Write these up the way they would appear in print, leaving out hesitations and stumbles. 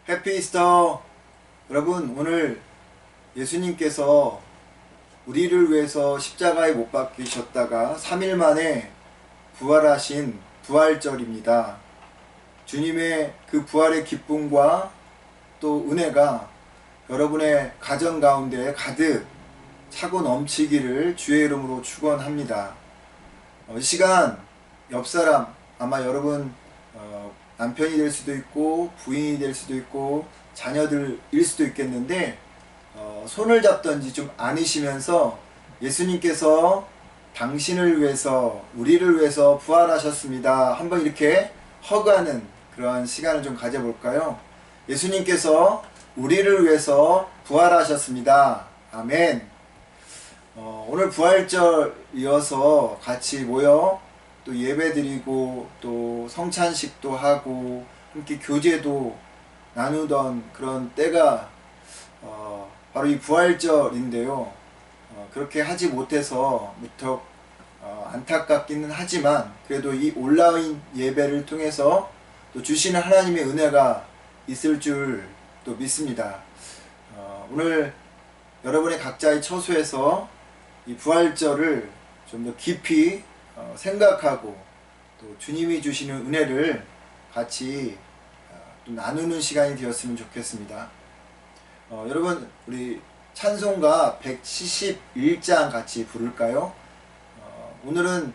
해피 이스터. 여러분, 오늘 예수님께서 우리를 위해서 십자가에 못 박히셨다가 3일 만에 부활하신 부활절입니다. 주님의 그 부활의 기쁨과 또 은혜가 여러분의 가정 가운데 가득 차고 넘치기를 주의 이름으로 축원합니다. 이 시간 옆사람, 아마 여러분 남편이 될 수도 있고 부인이 될 수도 있고 자녀들일 수도 있겠는데 손을 잡던지 좀 안으시면서 예수님께서 당신을 위해서, 우리를 위해서 부활하셨습니다. 한번 이렇게 허가하는 그러한 시간을 좀 가져볼까요? 예수님께서 우리를 위해서 부활하셨습니다. 아멘. 오늘 부활절이어서 같이 모여 또 예배드리고 또 성찬식도 하고 함께 교제도 나누던 그런 때가 바로 이 부활절인데요. 그렇게 하지 못해서 무척 안타깝기는 하지만 그래도 이 온라인 예배를 통해서 또 주시는 하나님의 은혜가 있을 줄 또 믿습니다. 오늘 여러분의 각자의 처소에서 이 부활절을 좀 더 깊이 생각하고 또 주님이 주시는 은혜를 같이 또 나누는 시간이 되었으면 좋겠습니다. 여러분, 우리 찬송가 171장 같이 부를까요? 오늘은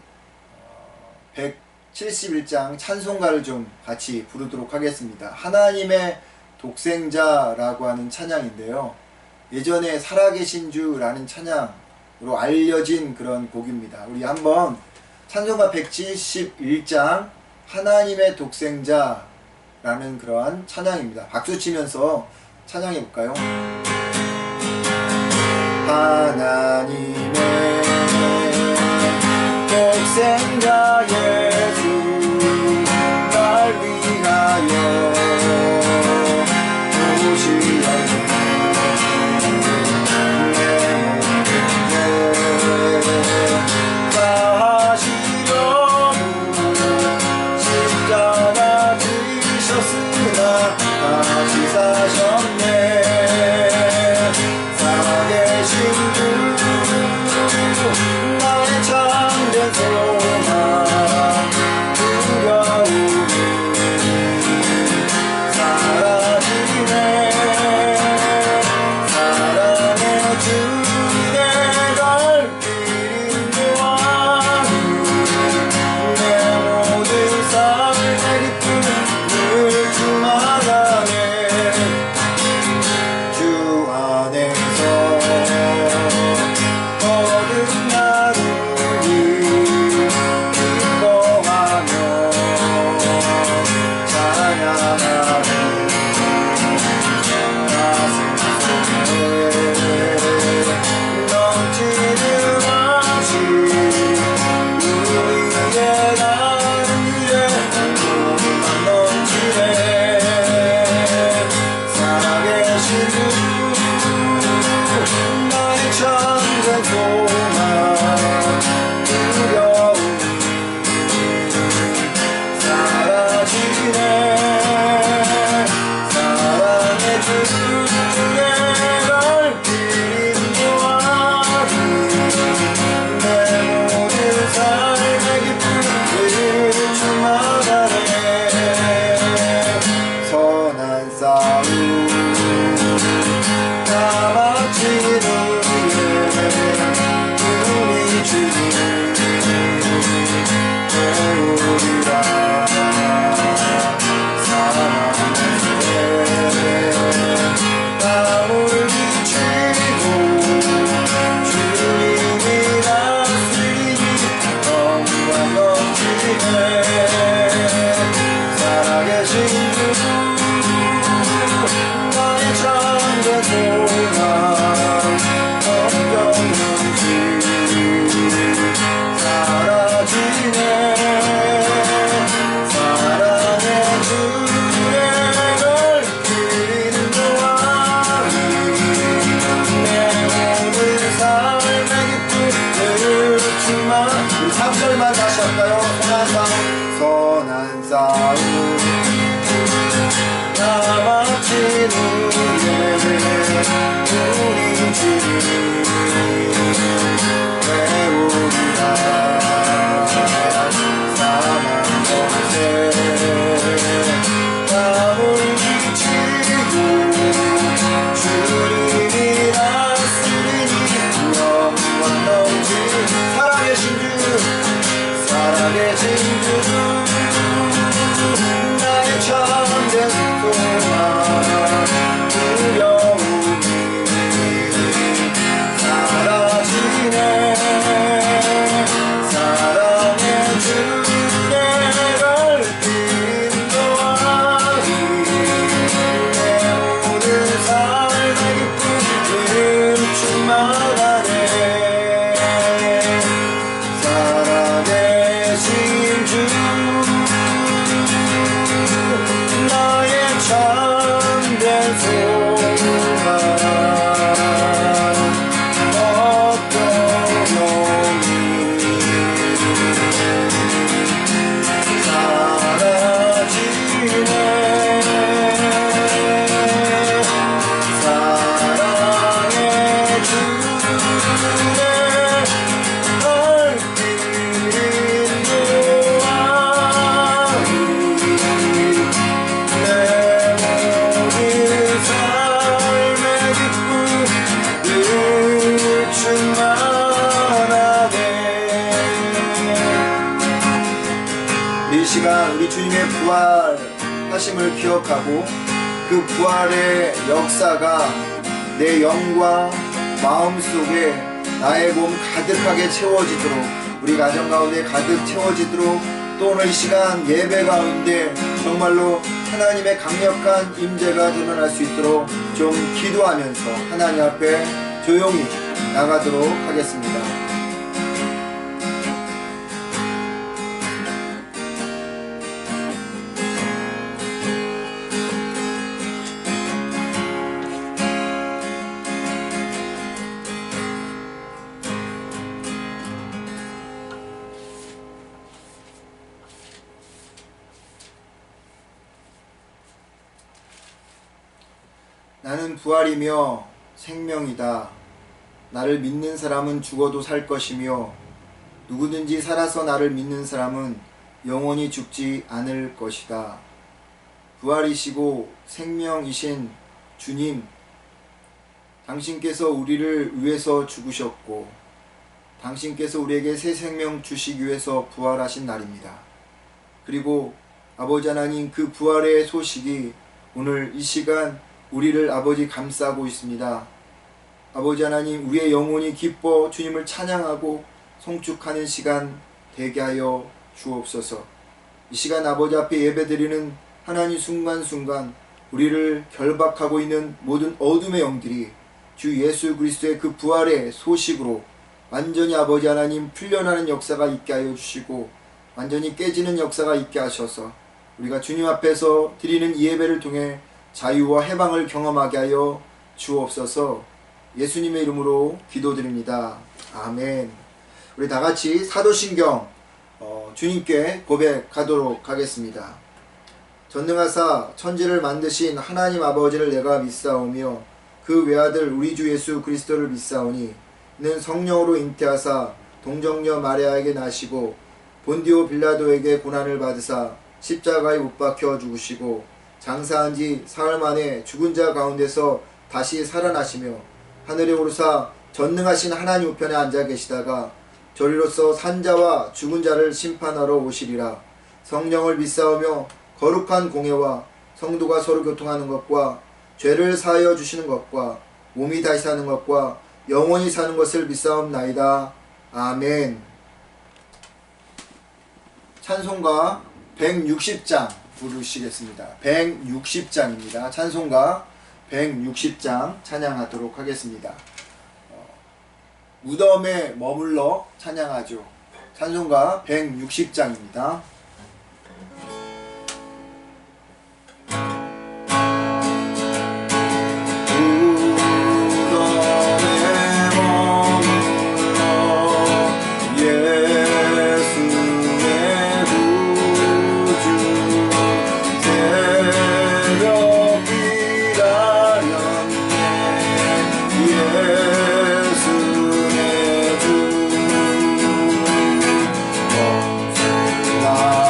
171장 찬송가를 좀 같이 부르도록 하겠습니다. 하나님의 독생자라고 하는 찬양인데요. 예전에 살아계신 주라는 찬양으로 알려진 그런 곡입니다. 우리 한번 찬송가 171장 하나님의 독생자라는 그러한 찬양입니다. 박수 치면서 찬양해 볼까요? 하나님의 독생자 예수 날 위하여 오시었네. 다시 사셨네. 살아계신 주 나의 참된 소망 두려움이 사라지네. 사랑의 주님의 갈길 인도하니 내 모든 삶의 기쁨을 늘 충만하네. 참된 소망 어떤 놈이 사라지네 사랑의 주네 이 시간 우리 주님의 부활하심을 기억하고 그 부활의 역사가 내 영과 마음속에 나의 몸 가득하게 채워지도록 우리 가정 가운데 가득 채워지도록 또 오늘 이 시간 예배 가운데 정말로 하나님의 강력한 임재가 드러날 수 있도록 좀 기도하면서 하나님 앞에 조용히 나가도록 하겠습니다. 나는 부활이며 생명이다. 나를 믿는 사람은 죽어도 살 것이며 누구든지 살아서 나를 믿는 사람은 영원히 죽지 않을 것이다. 부활이시고 생명이신 주님, 당신께서 우리를 위해서 죽으셨고 당신께서 우리에게 새 생명 주시기 위해서 부활하신 날입니다. 그리고 아버지 하나님, 그 부활의 소식이 오늘 이 시간 우리를 아버지 감싸고 있습니다. 아버지 하나님, 우리의 영혼이 기뻐 주님을 찬양하고 송축하는 시간 되게 하여 주옵소서. 이 시간 아버지 앞에 예배드리는 하나님, 순간순간 우리를 결박하고 있는 모든 어둠의 영들이 주 예수 그리스도의 그 부활의 소식으로 완전히 아버지 하나님 풀려나는 역사가 있게 하여 주시고 완전히 깨지는 역사가 있게 하셔서 우리가 주님 앞에서 드리는 이 예배를 통해 자유와 해방을 경험하게 하여 주옵소서. 예수님의 이름으로 기도드립니다. 아멘. 우리 다같이 사도신경 주님께 고백하도록 하겠습니다. 전능하사 천지를 만드신 하나님 아버지를 내가 믿사오며 그 외아들 우리 주 예수 그리스도를 믿사오니 이는 성령으로 잉태하사 동정녀 마리아에게 나시고 본디오 빌라도에게 고난을 받으사 십자가에 못 박혀 죽으시고 장사한 지 사흘 만에 죽은 자 가운데서 다시 살아나시며 하늘에 오르사 전능하신 하나님 우편에 앉아 계시다가 저리로서 산자와 죽은 자를 심판하러 오시리라. 성령을 믿사오며 거룩한 공예와 성도가 서로 교통하는 것과 죄를 사하여 주시는 것과 몸이 다시 사는 것과 영원히 사는 것을 믿사옵나이다. 아멘. 찬송가 160장 부르시겠습니다. 160장입니다. 찬송가 160장 찬양하도록 하겠습니다. 무덤에 머물러 찬양하죠. 찬송가 160장입니다. 나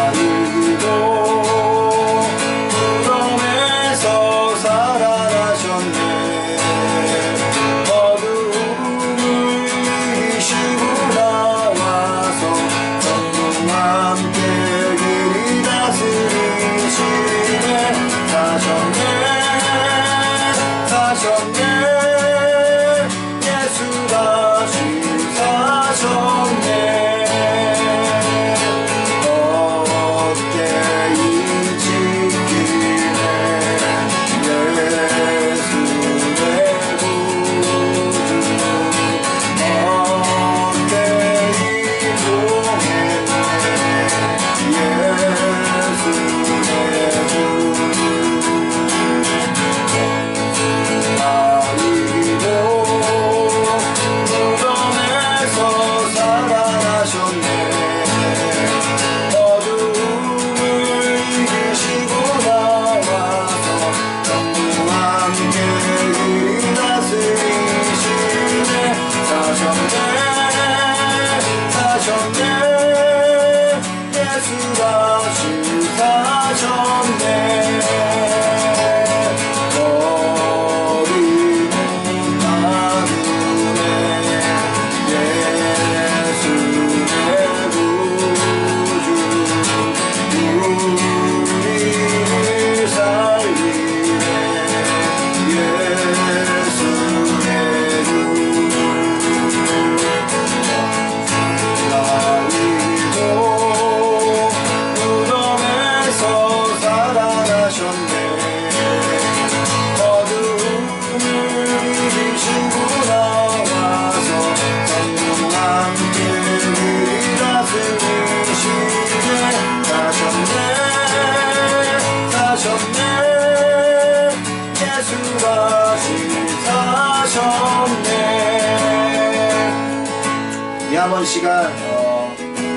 이번 시간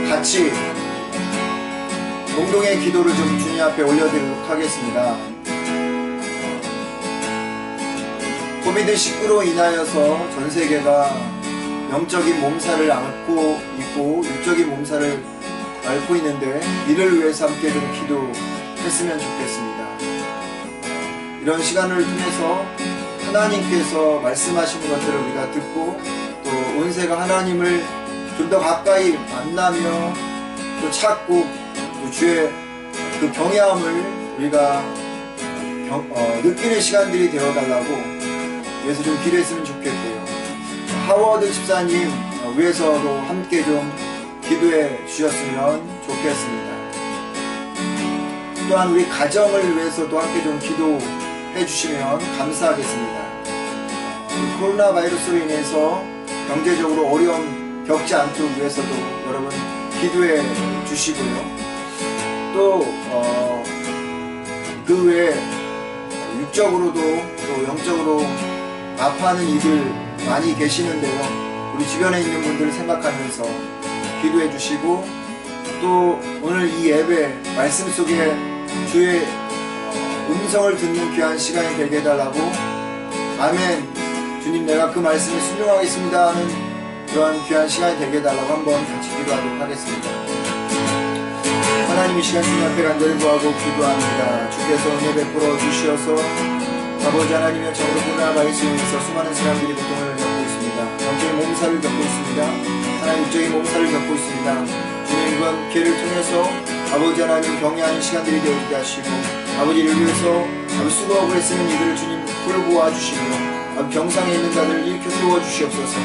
같이 공동의 기도를 좀 주님 앞에 올려드리도록 하겠습니다. 코비드19로 인하여서 전 세계가 영적인 몸살을 앓고 있고 육적인 몸살을 앓고 있는데 이를 위해서 함께 좀 기도했으면 좋겠습니다. 이런 시간을 통해서 하나님께서 말씀하시는 것들을 우리가 듣고 또 온 세가 하나님을 좀 더 가까이 만나며 또 찾고 또 주의 그 경외함을 우리가 느끼는 시간들이 되어달라고 위해서 좀 기도했으면 좋겠고요. 하워드 집사님 위해서도 함께 좀 기도해 주셨으면 좋겠습니다. 또한 우리 가정을 위해서도 함께 좀 기도해 주시면 감사하겠습니다. 코로나 바이러스로 인해서 경제적으로 어려움 겪지 않도록 위해서도 여러분 기도해 주시고요. 또 그 외에 육적으로도 또 영적으로 아파하는 이들 많이 계시는데요. 우리 주변에 있는 분들을 생각하면서 기도해 주시고 또 오늘 이 예배 말씀 속에 주의 음성을 듣는 귀한 시간이 되게 해달라고 아멘 주님 내가 그 말씀에 순종하겠습니다 하는 그런 귀한 시간이 되게 해달라고 한번 같이 기도하도록 하겠습니다. 하나님 이 시간 주님 앞에 간절히 구하고 기도합니다. 주께서 은혜 베풀어 주시어서 아버지 하나님의 정으로 코로나 바이러스에서 수많은 사람들이 고통을 겪고 있습니다. 영적인 몸살을 겪고 있습니다. 하나님 육적인 몸살을 겪고 있습니다. 주님 이번 기회를 통해서 아버지 하나님 경외하는 시간들이 되어지게 하시고 아버지를 위해서 수고하고 애쓰는 이들을 주님 돌보아 주시며 병상에 있는 자들을 일으켜 세워 주시옵소서.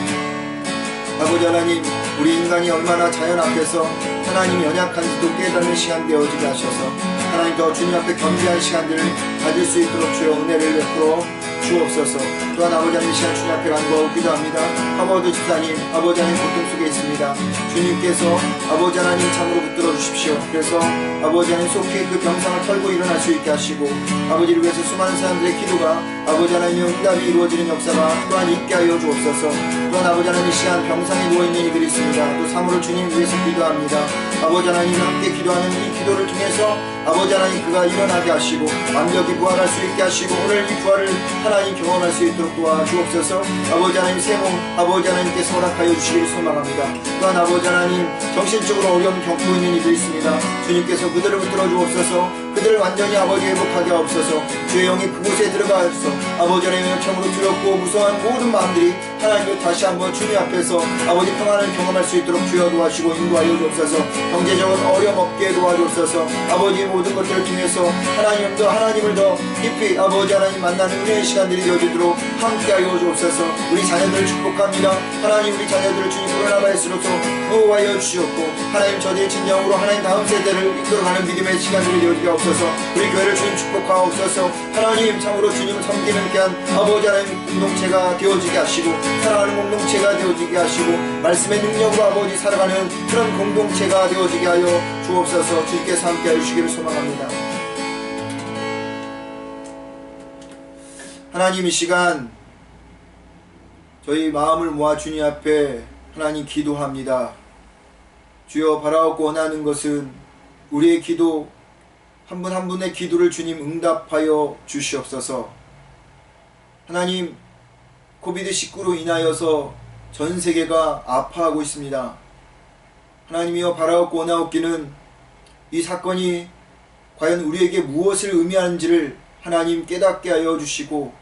아버지 하나님 우리 인간이 얼마나 자연 앞에서 하나님이 연약한지도 깨닫는 시간 되어지게 하셔서 하나님 더 주님 앞에 겸비한 시간들을 가질 수 있도록 주여 은혜를 베풀어 주옵소서. 또한 아버지 하나님 시간 주님 앞에 간구하고 기도합니다. 하워드 집사님 아버지 하나님 고통 속에 있습니다. 주님께서 아버지 하나님 참으로 붙들어 주십시오. 그래서 아버지 하나님 속히 그 병상을 털고 일어날 수 있게 하시고 아버지를 위해서 수많은 사람들의 기도가 아버지 하나님의 응답이 이루어지는 역사가 또한 있게 하여 주옵소서. 또한 아버지 하나님 시간 병상에 누워있는 이들이 있습니다. 또 사무를 주님 위해서 기도합니다. 아버지 하나님 함께 기도하는 이 기도를 통해서 아버지 하나님 그가 일어나게 하시고 완벽히 부활할 수 있게 하시고 오늘 이 부활을 하나님 경험할 수 있도록 도와주옵소서. 아버지 하나님 새 몸 아버지 하나님께서 허락하여 주시기를 소망합니다. 또한 아버지 하나님 정신적으로 어려움 겪고 있는 이들이 있습니다. 주님께서 그들을 붙들어 주옵소서. 그들을 완전히 아버지 회복하게 하옵소서. 주의 영이 그곳에 들어가서 아버지 하나님의 참으로 두렵고 무서워한 모든 마음들이 하나님을 다시 한번 주님 앞에서 아버지 평안을 경험할 수 있도록 주여 도와주시고 인도하여 주옵소서. 경제적인 어려움 없게 도와주옵소서. 아버지의 모든 것들을 통해서 하나님을 더 깊이 아버지 하나님 만나는 은혜의 시간들이 되어지도록 함께하여 주옵소서. 우리 자녀들을 축복합니다. 하나님 우리 자녀들을 주님 코로나 바이러스로서 보호하여 주셨고 하나님 저들의 진정으로 하나님 다음 세대를 이끌어가는 믿음의 시간들이 되어지게 하옵소서. 우리 교회를 주님 축복하옵소서. 하나님 참으로 주님을 섬기는 귀한 아버지 하나님 공동체가 되어지게 하시고 사랑하는 공동체가 되어지게 하시고 말씀의 능력으로 아버지 살아가는 그런 공동체가 되어지게 하여 주옵소서. 주님께서 함께하여 주시기를 소망합니다. 하나님 이 시간 저희 마음을 모아 주님 앞에 하나님 기도합니다. 주여 바라옵고 원하는 것은 우리의 기도 한 분 한 분의 기도를 주님 응답하여 주시옵소서. 하나님 코비드19로 인하여서 전 세계가 아파하고 있습니다. 하나님이여 바라옵고 원하옵기는 이 사건이 과연 우리에게 무엇을 의미하는지를 하나님 깨닫게 하여 주시고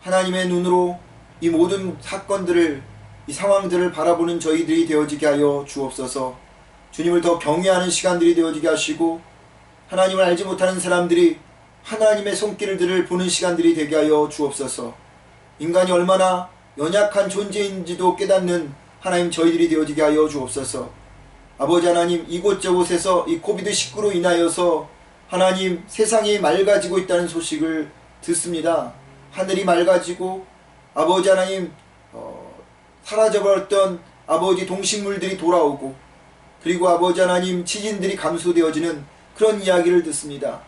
하나님의 눈으로 이 모든 사건들을 이 상황들을 바라보는 저희들이 되어지게 하여 주옵소서. 주님을 더 경외하는 시간들이 되어지게 하시고 하나님을 알지 못하는 사람들이 하나님의 손길들을 보는 시간들이 되게 하여 주옵소서. 인간이 얼마나 연약한 존재인지도 깨닫는 하나님 저희들이 되어지게 하여 주옵소서. 아버지 하나님 이곳저곳에서 이 코비드19로 인하여서 하나님 세상이 맑아지고 있다는 소식을 듣습니다. 하늘이 맑아지고 아버지 하나님 사라져버렸던 아버지 동식물들이 돌아오고 그리고 아버지 하나님 지진들이 감소되어지는 그런 이야기를 듣습니다.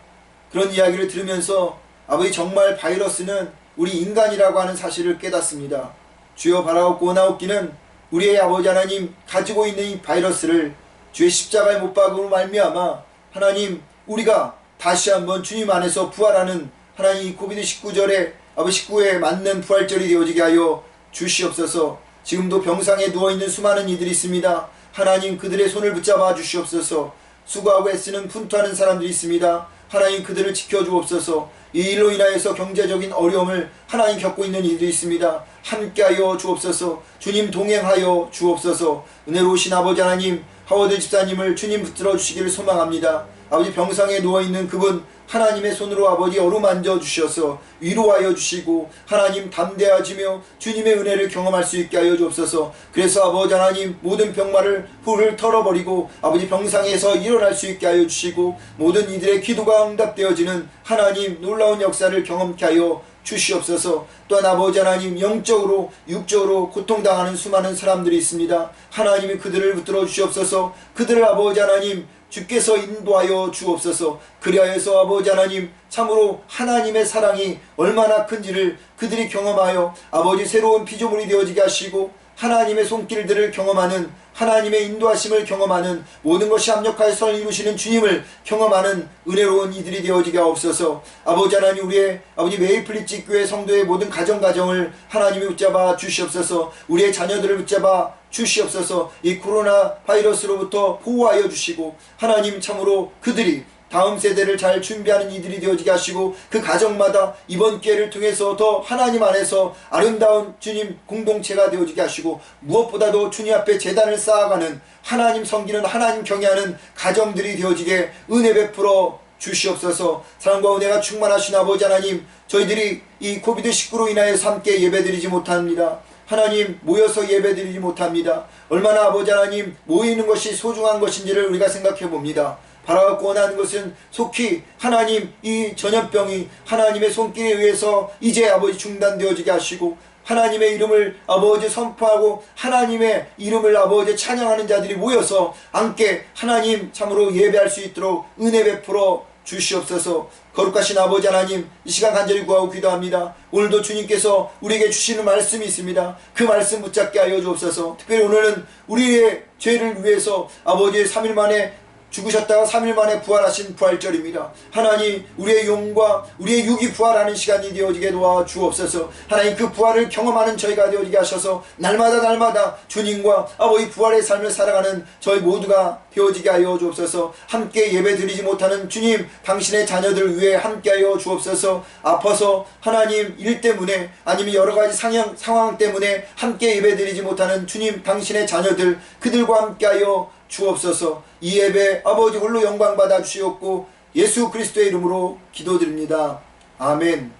그런 이야기를 들으면서 아버지 정말 바이러스는 우리 인간이라고 하는 사실을 깨닫습니다. 주여 바라옵고 원하옵기는 우리의 아버지 하나님 가지고 있는 이 바이러스를 주의 십자가에 못 박음으로 말미암아 하나님 우리가 다시 한번 주님 안에서 부활하는 하나님 이 코비드19절에 아버지 19에 맞는 부활절이 되어지게 하여 주시옵소서. 지금도 병상에 누워있는 수많은 이들이 있습니다. 하나님 그들의 손을 붙잡아 주시옵소서. 수고하고 애쓰는 분투하는 사람들이 있습니다. 하나님 그들을 지켜주옵소서. 이 일로 인하여서 경제적인 어려움을 하나님 겪고 있는 이들이 있습니다. 함께하여 주옵소서. 주님 동행하여 주옵소서. 은혜로우신 아버지 하나님 하워드 집사님을 주님 붙들어 주시기를 소망합니다. 아버지 병상에 누워있는 그분 하나님의 손으로 아버지 어루만져 주셔서 위로하여 주시고 하나님 담대해지며 주님의 은혜를 경험할 수 있게 하여 주옵소서. 그래서 아버지 하나님 모든 병마를 훌훌 털어버리고 아버지 병상에서 일어날 수 있게 하여 주시고 모든 이들의 기도가 응답되어지는 하나님 놀라운 역사를 경험케 하여 주시옵소서. 또한 아버지 하나님 영적으로 육적으로 고통당하는 수많은 사람들이 있습니다. 하나님이 그들을 붙들어 주시옵소서. 그들을 아버지 하나님 주께서 인도하여 주옵소서. 그리하여서 아버지 하나님 참으로 하나님의 사랑이 얼마나 큰지를 그들이 경험하여 아버지 새로운 피조물이 되어지게 하시고 하나님의 손길들을 경험하는 하나님의 인도하심을 경험하는 모든 것이 합력하여 선을 이루시는 주님을 경험하는 은혜로운 이들이 되어지게 하옵소서. 아버지 하나님 우리의 아버지 메이플리츠 교회 성도의 모든 가정을 하나님이 붙잡아 주시옵소서. 우리의 자녀들을 붙잡아 주시옵소서. 이 코로나 바이러스로부터 보호하여 주시고 하나님 참으로 그들이 다음 세대를 잘 준비하는 이들이 되어지게 하시고 그 가정마다 이번 기회를 통해서 더 하나님 안에서 아름다운 주님 공동체가 되어지게 하시고 무엇보다도 주님 앞에 제단을 쌓아가는 하나님 섬기는 하나님 경외하는 가정들이 되어지게 은혜 베풀어 주시옵소서. 사랑과 은혜가 충만하신 아버지 하나님 저희들이 이 코비드19로 인하여서 함께 예배드리지 못합니다. 하나님 모여서 예배드리지 못합니다. 얼마나 아버지 하나님 모이는 것이 소중한 것인지를 우리가 생각해 봅니다. 바라고 원하는 것은 속히 하나님 이 전염병이 하나님의 손길에 의해서 이제 아버지 중단되어지게 하시고 하나님의 이름을 아버지 선포하고 하나님의 이름을 아버지 찬양하는 자들이 모여서 함께 하나님 참으로 예배할 수 있도록 은혜 베풀어 주시옵소서. 거룩하신 아버지 하나님 이 시간 간절히 구하고 기도합니다. 오늘도 주님께서 우리에게 주시는 말씀이 있습니다. 그 말씀 붙잡게 하여 주옵소서. 특별히 오늘은 우리의 죄를 위해서 아버지의 3일 만에 죽으셨다가 3일 만에 부활하신 부활절입니다. 하나님 우리의 영과 우리의 육이 부활하는 시간이 되어지게 도와주옵소서. 하나님 그 부활을 경험하는 저희가 되어지게 하셔서 날마다 주님과 아버지 부활의 삶을 살아가는 저희 모두가 되어지게 하여 주옵소서. 함께 예배드리지 못하는 주님 당신의 자녀들을 위해 함께하여 주옵소서. 아파서 하나님 일 때문에 아니면 여러가지 상황 때문에 함께 예배드리지 못하는 주님 당신의 자녀들 그들과 함께하여 주옵소서. 이 예배 아버지 홀로 영광 받아 주시옵고 예수 그리스도의 이름으로 기도드립니다. 아멘.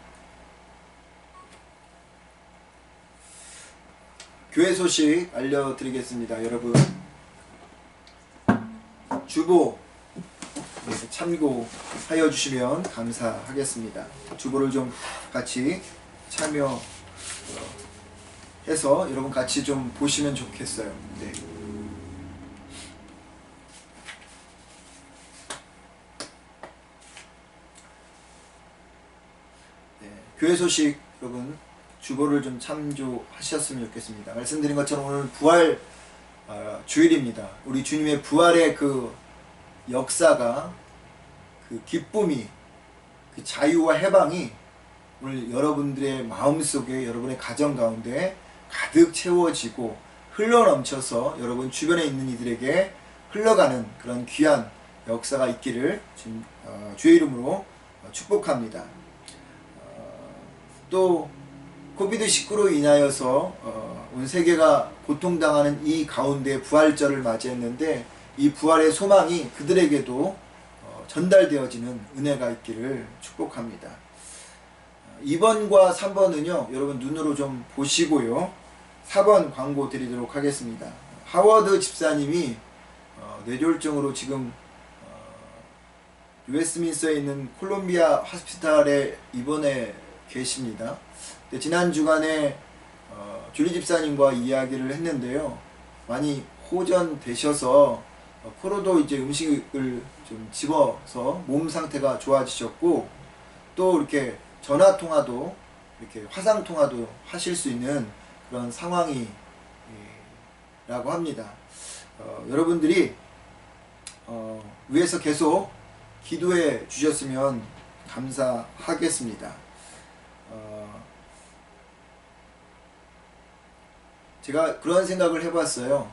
교회 소식 알려드리겠습니다. 여러분 주보 참고하여 주시면 감사하겠습니다. 주보를 좀 같이 참여해서 여러분 같이 좀 보시면 좋겠어요. 네. 교회 소식 여러분 주보를 좀 참조하셨으면 좋겠습니다. 말씀드린 것처럼 오늘 부활 주일입니다. 우리 주님의 부활의 그 역사가 그 기쁨이 그 자유와 해방이 오늘 여러분들의 마음속에 여러분의 가정 가운데 가득 채워지고 흘러넘쳐서 여러분 주변에 있는 이들에게 흘러가는 그런 귀한 역사가 있기를 주의 이름으로 축복합니다. 또 코비드19로 인하여서 온 세계가 고통당하는 이 가운데 부활절을 맞이했는데 이 부활의 소망이 그들에게도 전달되어지는 은혜가 있기를 축복합니다. 2번과 3번은요 여러분 눈으로 좀 보시고요 4번 광고 드리도록 하겠습니다. 하워드 집사님이 뇌졸중으로 지금 웨스트민스터에 있는 콜롬비아 호스피탈에 입원해 계십니다. 지난 주간에 줄리 집사님과 이야기를 했는데요. 많이 호전되셔서 코로도 이제 음식을 좀 집어서 몸 상태가 좋아지셨고 또 이렇게 전화 통화도 이렇게 화상 통화도 하실 수 있는 그런 상황이 라고 합니다. 여러분들이 위에서 계속 기도해 주셨으면 감사하겠습니다. 제가 그런 생각을 해봤어요.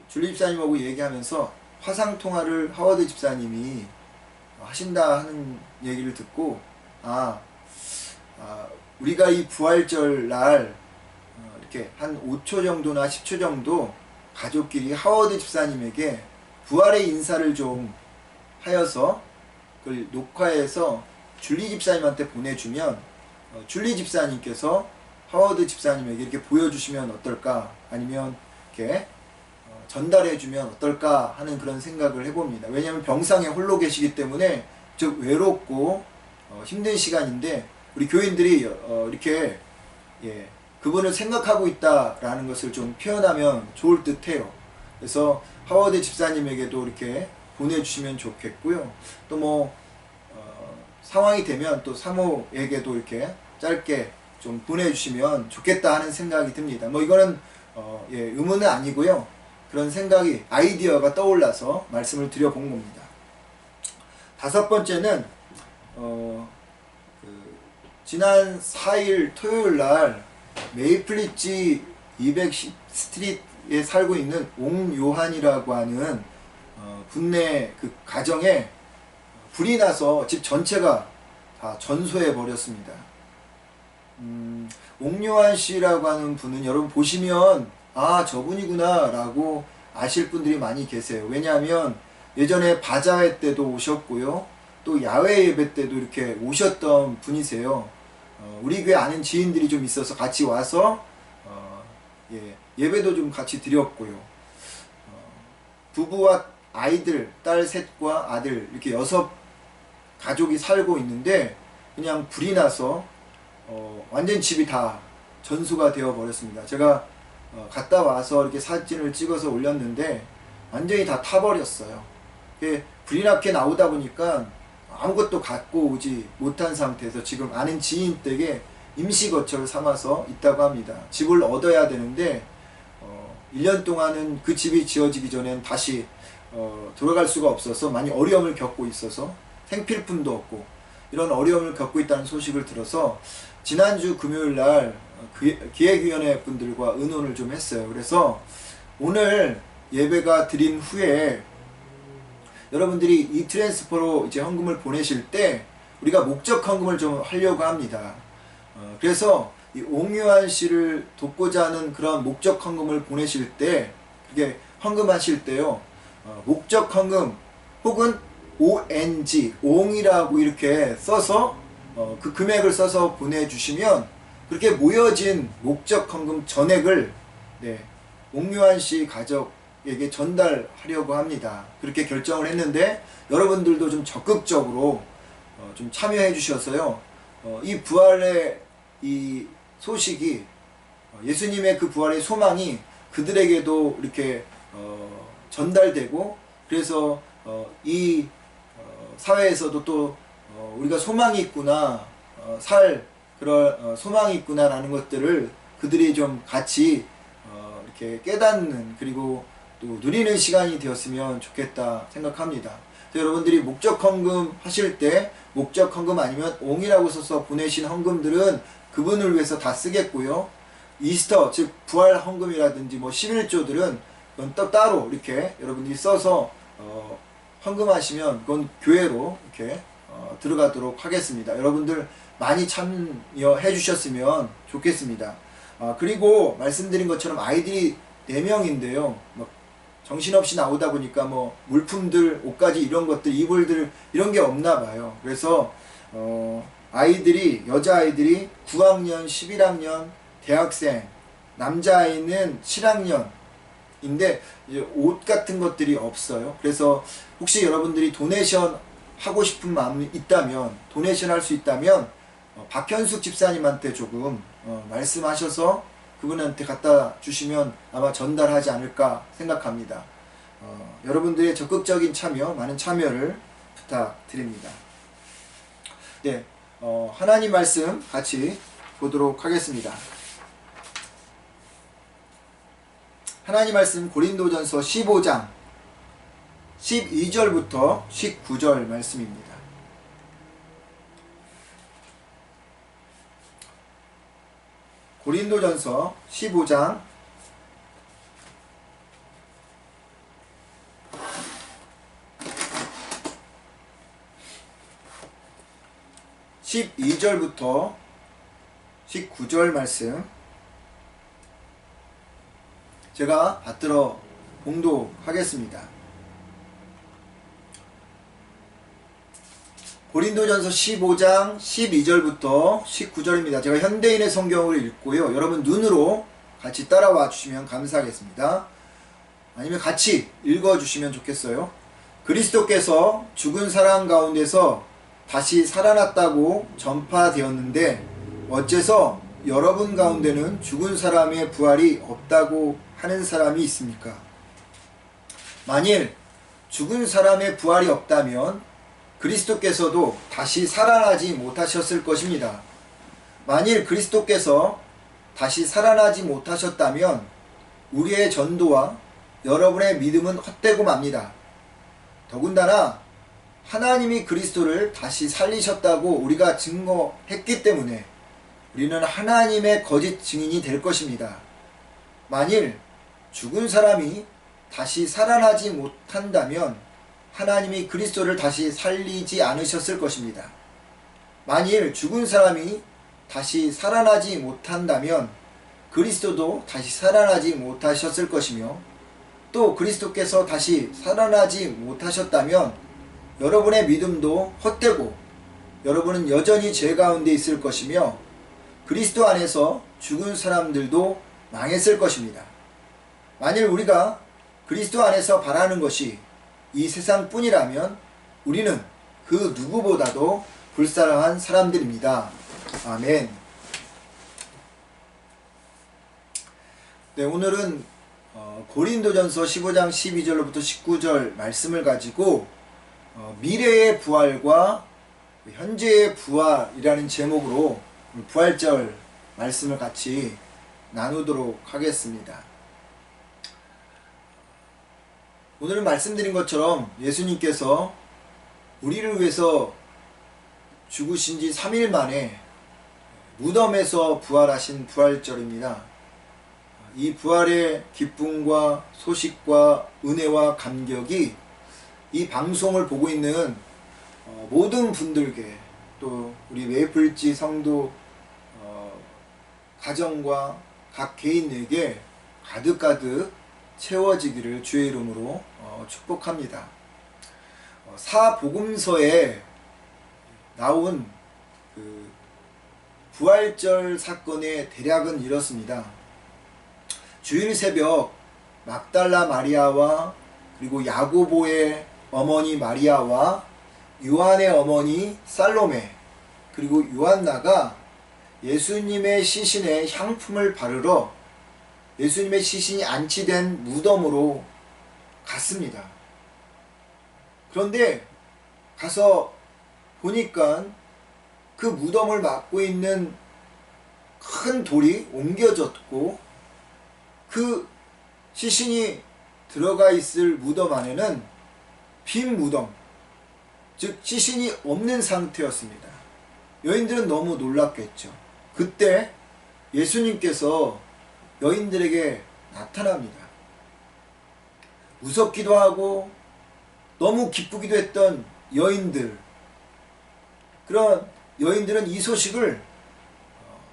줄리 집사님하고 얘기하면서 화상통화를 하워드 집사님이 하신다 하는 얘기를 듣고 우리가 이 부활절 날 이렇게 한 5초 정도나 10초 정도 가족끼리 하워드 집사님에게 부활의 인사를 좀 하여서 그걸 녹화해서 줄리 집사님한테 보내주면 줄리 집사님께서 하워드 집사님에게 이렇게 보여주시면 어떨까, 아니면 이렇게 전달해주면 어떨까 하는 그런 생각을 해봅니다. 왜냐하면 병상에 홀로 계시기 때문에 즉 외롭고 힘든 시간인데 우리 교인들이 이렇게 그분을 생각하고 있다라는 것을 좀 표현하면 좋을 듯 해요. 그래서 하워드 집사님에게도 이렇게 보내주시면 좋겠고요. 또 뭐 상황이 되면 또 사모에게도 이렇게 짧게 좀 보내주시면 좋겠다 하는 생각이 듭니다. 뭐 이거는 의문은 아니고요. 그런 생각이, 아이디어가 떠올라서 말씀을 드려본 겁니다. 다섯 번째는 지난 4일 토요일 날 메이플리지 210 스트리트에 살고 있는 옹요한이라고 하는 군내 그 가정에 불이 나서 집 전체가 다 전소해 버렸습니다. 옹요한 씨라고 하는 분은 여러분 보시면 저분이구나 라고 아실 분들이 많이 계세요. 왜냐하면 예전에 바자회 때도 오셨고요, 또 야외 예배 때도 이렇게 오셨던 분이세요. 우리 교회 아는 지인들이 좀 있어서 같이 와서 예배도 좀 같이 드렸고요. 부부와 아이들, 딸 셋과 아들 이렇게 6 가족이 살고 있는데 그냥 불이 나서 완전 집이 다 전수가 되어 버렸습니다. 제가 갔다 와서 이렇게 사진을 찍어서 올렸는데 완전히 다 타버렸어요. 불이 나게 나오다 보니까 아무것도 갖고 오지 못한 상태에서 지금 아는 지인 댁에 임시거처를 삼아서 있다고 합니다. 집을 얻어야 되는데 1년 동안은 그 집이 지어지기 전엔 다시 들어갈 수가 없어서 많이 어려움을 겪고 있어서 생필품도 없고 이런 어려움을 겪고 있다는 소식을 들어서 지난주 금요일날 기획위원회 분들과 의논을 좀 했어요. 그래서 오늘 예배가 드린 후에 여러분들이 이 트랜스퍼로 이제 헌금을 보내실 때 우리가 목적 헌금을 좀 하려고 합니다. 그래서 이 옹요한 씨를 돕고자 하는 그런 목적 헌금을 보내실 때, 그게 헌금하실 때요, 목적 헌금 혹은 ONG, 옹이라고 이렇게 써서 그 금액을 써서 보내주시면 그렇게 모여진 목적 헌금 전액을 옹요한 씨 가족에게 전달하려고 합니다. 그렇게 결정을 했는데 여러분들도 좀 적극적으로 좀 참여해 주셔서요, 이 부활의 이 소식이, 예수님의 그 부활의 소망이 그들에게도 이렇게 전달되고, 그래서 이 사회에서도 또 우리가 소망이 있구나, 살 그런 소망이 있구나 라는 것들을 그들이 좀 같이 이렇게 깨닫는, 그리고 또 누리는 시간이 되었으면 좋겠다 생각합니다. 여러분들이 목적 헌금 하실 때 목적 헌금 아니면 옹이라고 써서 보내신 헌금들은 그분을 위해서 다 쓰겠고요, 이스터 즉 부활 헌금이라든지 뭐 11조들은 그건 또 따로 이렇게 여러분들이 써서 헌금하시면 그건 교회로 이렇게 들어가도록 하겠습니다. 여러분들 많이 참여해 주셨으면 좋겠습니다. 그리고 말씀드린 것처럼 아이들이 4명인데요 정신없이 나오다 보니까 뭐 물품들, 옷가지 이런 것들, 이불들 이런 게 없나 봐요. 그래서 아이들이, 여자아이들이 9학년, 11학년, 대학생, 남자아이는 7학년인데 이제 옷 같은 것들이 없어요. 그래서 혹시 여러분들이 도네이션 하고 싶은 마음이 있다면, 도네이션 할 수 있다면 박현숙 집사님한테 조금 말씀하셔서 그분한테 갖다 주시면 아마 전달하지 않을까 생각합니다. 여러분들의 적극적인 참여, 많은 참여를 부탁드립니다. 하나님 말씀 같이 보도록 하겠습니다. 하나님 말씀 고린도전서 15장 12절부터 19절 말씀입니다. 고린도전서 15장 12절부터 19절 말씀 제가 받들어 봉독하겠습니다. 고린도전서 15장 12절부터 19절입니다. 제가 현대인의 성경을 읽고요. 여러분 눈으로 같이 따라와 주시면 감사하겠습니다. 아니면 같이 읽어주시면 좋겠어요. 그리스도께서 죽은 사람 가운데서 다시 살아났다고 전파되었는데 어째서 여러분 가운데는 죽은 사람의 부활이 없다고 하는 사람이 있습니까? 만일 죽은 사람의 부활이 없다면 그리스도께서도 다시 살아나지 못하셨을 것입니다. 만일 그리스도께서 다시 살아나지 못하셨다면 우리의 전도와 여러분의 믿음은 헛되고 맙니다. 더군다나 하나님이 그리스도를 다시 살리셨다고 우리가 증거했기 때문에 우리는 하나님의 거짓 증인이 될 것입니다. 만일 죽은 사람이 다시 살아나지 못한다면 하나님이 그리스도를 다시 살리지 않으셨을 것입니다. 만일 죽은 사람이 다시 살아나지 못한다면 그리스도도 다시 살아나지 못하셨을 것이며 또 그리스도께서 다시 살아나지 못하셨다면 여러분의 믿음도 헛되고 여러분은 여전히 죄 가운데 있을 것이며 그리스도 안에서 죽은 사람들도 망했을 것입니다. 만일 우리가 그리스도 안에서 바라는 것이 이 세상뿐이라면 우리는 그 누구보다도 불쌍한 사람들입니다. 아멘. 네, 오늘은 고린도전서 15장 12절로부터 19절 말씀을 가지고 미래의 부활과 현재의 부활이라는 제목으로 부활절 말씀을 같이 나누도록 하겠습니다. 오늘은 말씀드린 것처럼 예수님께서 우리를 위해서 죽으신 지 3일 만에 무덤에서 부활하신 부활절입니다. 이 부활의 기쁨과 소식과 은혜와 감격이 이 방송을 보고 있는 모든 분들께 또 우리 메이플지 성도 가정과 각 개인에게 가득가득 채워지기를 주의 이름으로 축복합니다. 사복음서에 나온 그 부활절 사건의 대략은 이렇습니다. 주일 새벽 막달라 마리아와 그리고 야고보의 어머니 마리아와 요한의 어머니 살로메 그리고 요한나가 예수님의 시신에 향품을 바르러 예수님의 시신이 안치된 무덤으로 갔습니다. 그런데 가서 보니까 그 무덤을 막고 있는 큰 돌이 옮겨졌고 그 시신이 들어가 있을 무덤 안에는 빈 무덤, 즉 시신이 없는 상태였습니다. 여인들은 너무 놀랐겠죠. 그때 예수님께서 여인들에게 나타납니다. 무섭기도 하고 너무 기쁘기도 했던 여인들, 그런 여인들은 이 소식을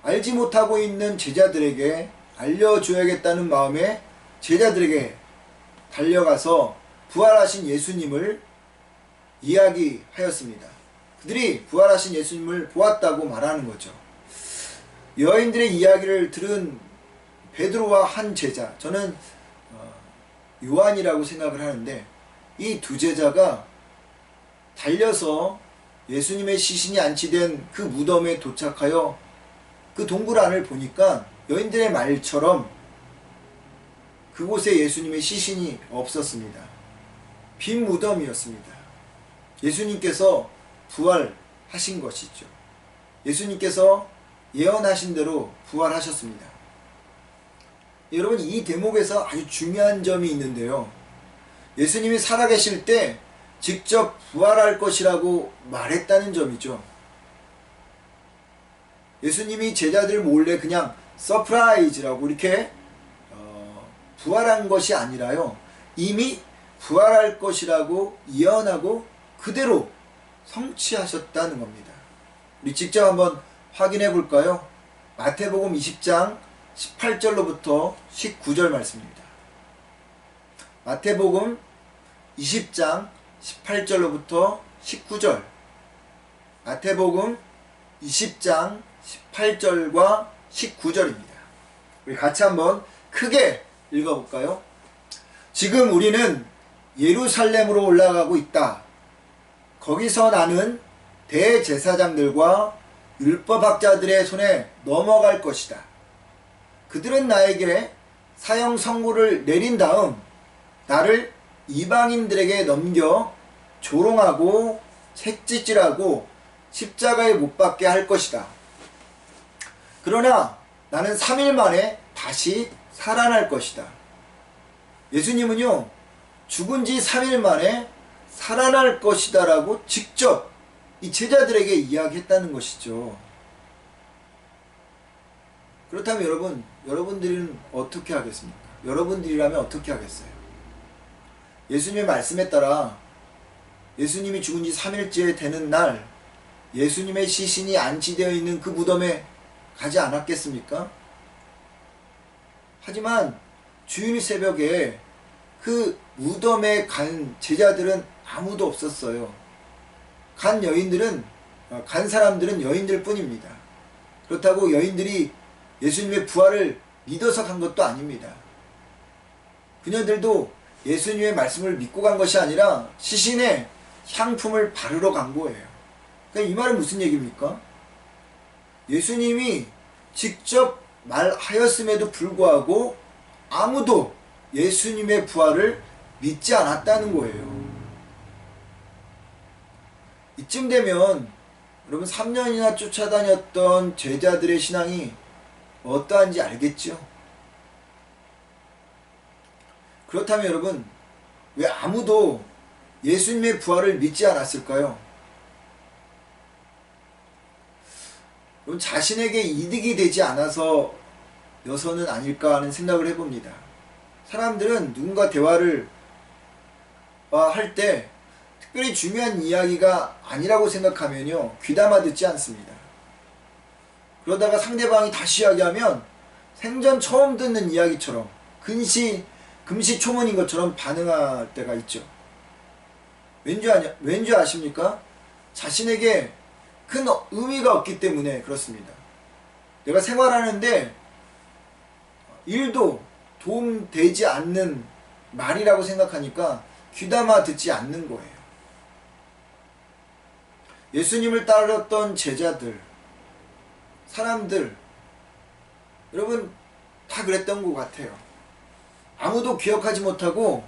알지 못하고 있는 제자들에게 알려줘야겠다는 마음에 제자들에게 달려가서 부활하신 예수님을 이야기하였습니다. 그들이 부활하신 예수님을 보았다고 말하는 거죠. 여인들의 이야기를 들은 베드로와 한 제자, 저는 요한이라고 생각을 하는데 이 두 제자가 달려서 예수님의 시신이 안치된 그 무덤에 도착하여 그 동굴 안을 보니까 여인들의 말처럼 그곳에 예수님의 시신이 없었습니다. 빈 무덤이었습니다. 예수님께서 부활하신 것이죠. 예수님께서 예언하신 대로 부활하셨습니다. 여러분 이 대목에서 아주 중요한 점이 있는데요. 예수님이 살아계실 때 직접 부활할 것이라고 말했다는 점이죠. 예수님이 제자들 몰래 그냥 서프라이즈라고 이렇게 부활한 것이 아니라요. 이미 부활할 것이라고 예언하고 그대로 성취하셨다는 겁니다. 우리 직접 한번 확인해 볼까요? 마태복음 20장 18절로부터 19절 말씀입니다. 마태복음 20장 18절로부터 19절. 마태복음 20장 18절과 19절입니다. 우리 같이 한번 크게 읽어볼까요? 지금 우리는 예루살렘으로 올라가고 있다. 거기서 나는 대제사장들과 율법학자들의 손에 넘어갈 것이다. 그들은 나에게 사형 선고를 내린 다음 나를 이방인들에게 넘겨 조롱하고 채찍질하고 십자가에 못 박게 할 것이다. 그러나 나는 3일 만에 다시 살아날 것이다. 예수님은요, 죽은 지 3일 만에 살아날 것이다 라고 직접 이 제자들에게 이야기했다는 것이죠. 그렇다면 여러분들은 어떻게 하겠습니까? 여러분들이라면 어떻게 하겠어요? 예수님의 말씀에 따라 예수님이 죽은 지 3일째 되는 날 예수님의 시신이 안치되어 있는 그 무덤에 가지 않았겠습니까? 하지만 주일 새벽에 그 무덤에 간 제자들은 아무도 없었어요. 간 사람들은 여인들 뿐입니다. 그렇다고 여인들이 예수님의 부활을 믿어서 간 것도 아닙니다. 그녀들도 예수님의 말씀을 믿고 간 것이 아니라 시신에 향품을 바르러 간 거예요. 그러니까 이 말은 무슨 얘기입니까? 예수님이 직접 말하였음에도 불구하고 아무도 예수님의 부활을 믿지 않았다는 거예요. 이쯤 되면 여러분 3년이나 쫓아다녔던 제자들의 신앙이 어떠한지 알겠죠? 그렇다면 여러분 왜 아무도 예수님의 부활을 믿지 않았을까요? 여러분 자신에게 이득이 되지 않아서 여서는 아닐까 하는 생각을 해봅니다. 사람들은 누군가 대화를 할 때 특별히 중요한 이야기가 아니라고 생각하면요 귀담아 듣지 않습니다. 그러다가 상대방이 다시 이야기하면 생전 처음 듣는 이야기처럼 금시초문인 것처럼 반응할 때가 있죠. 왠지 아십니까? 자신에게 큰 의미가 없기 때문에 그렇습니다. 내가 생활하는데 일도 도움되지 않는 말이라고 생각하니까 귀담아 듣지 않는 거예요. 예수님을 따르던 제자들, 사람들, 여러분 다 그랬던 것 같아요. 아무도 기억하지 못하고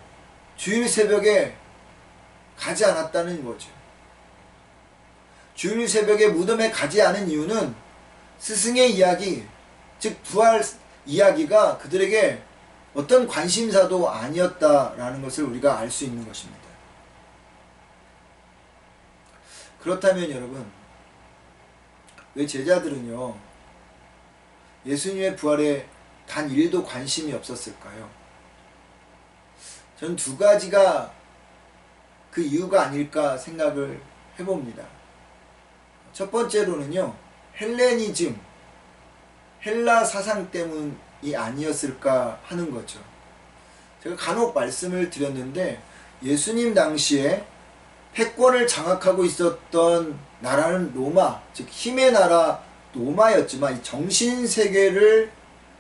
주일 새벽에 가지 않았다는 거죠. 주일 새벽에 무덤에 가지 않은 이유는 스승의 이야기, 즉 부활 이야기가 그들에게 어떤 관심사도 아니었다라는 것을 우리가 알 수 있는 것입니다. 그렇다면 여러분, 왜 제자들은요 예수님의 부활에 단 1도 관심이 없었을까요? 저는 두 가지가 그 이유가 아닐까 생각을 해봅니다. 첫 번째로는요 헬레니즘, 헬라 사상 때문이 아니었을까 하는 거죠. 제가 간혹 말씀을 드렸는데 예수님 당시에 패권을 장악하고 있었던 나라는 로마, 즉 힘의 나라 로마였지만 이 정신세계를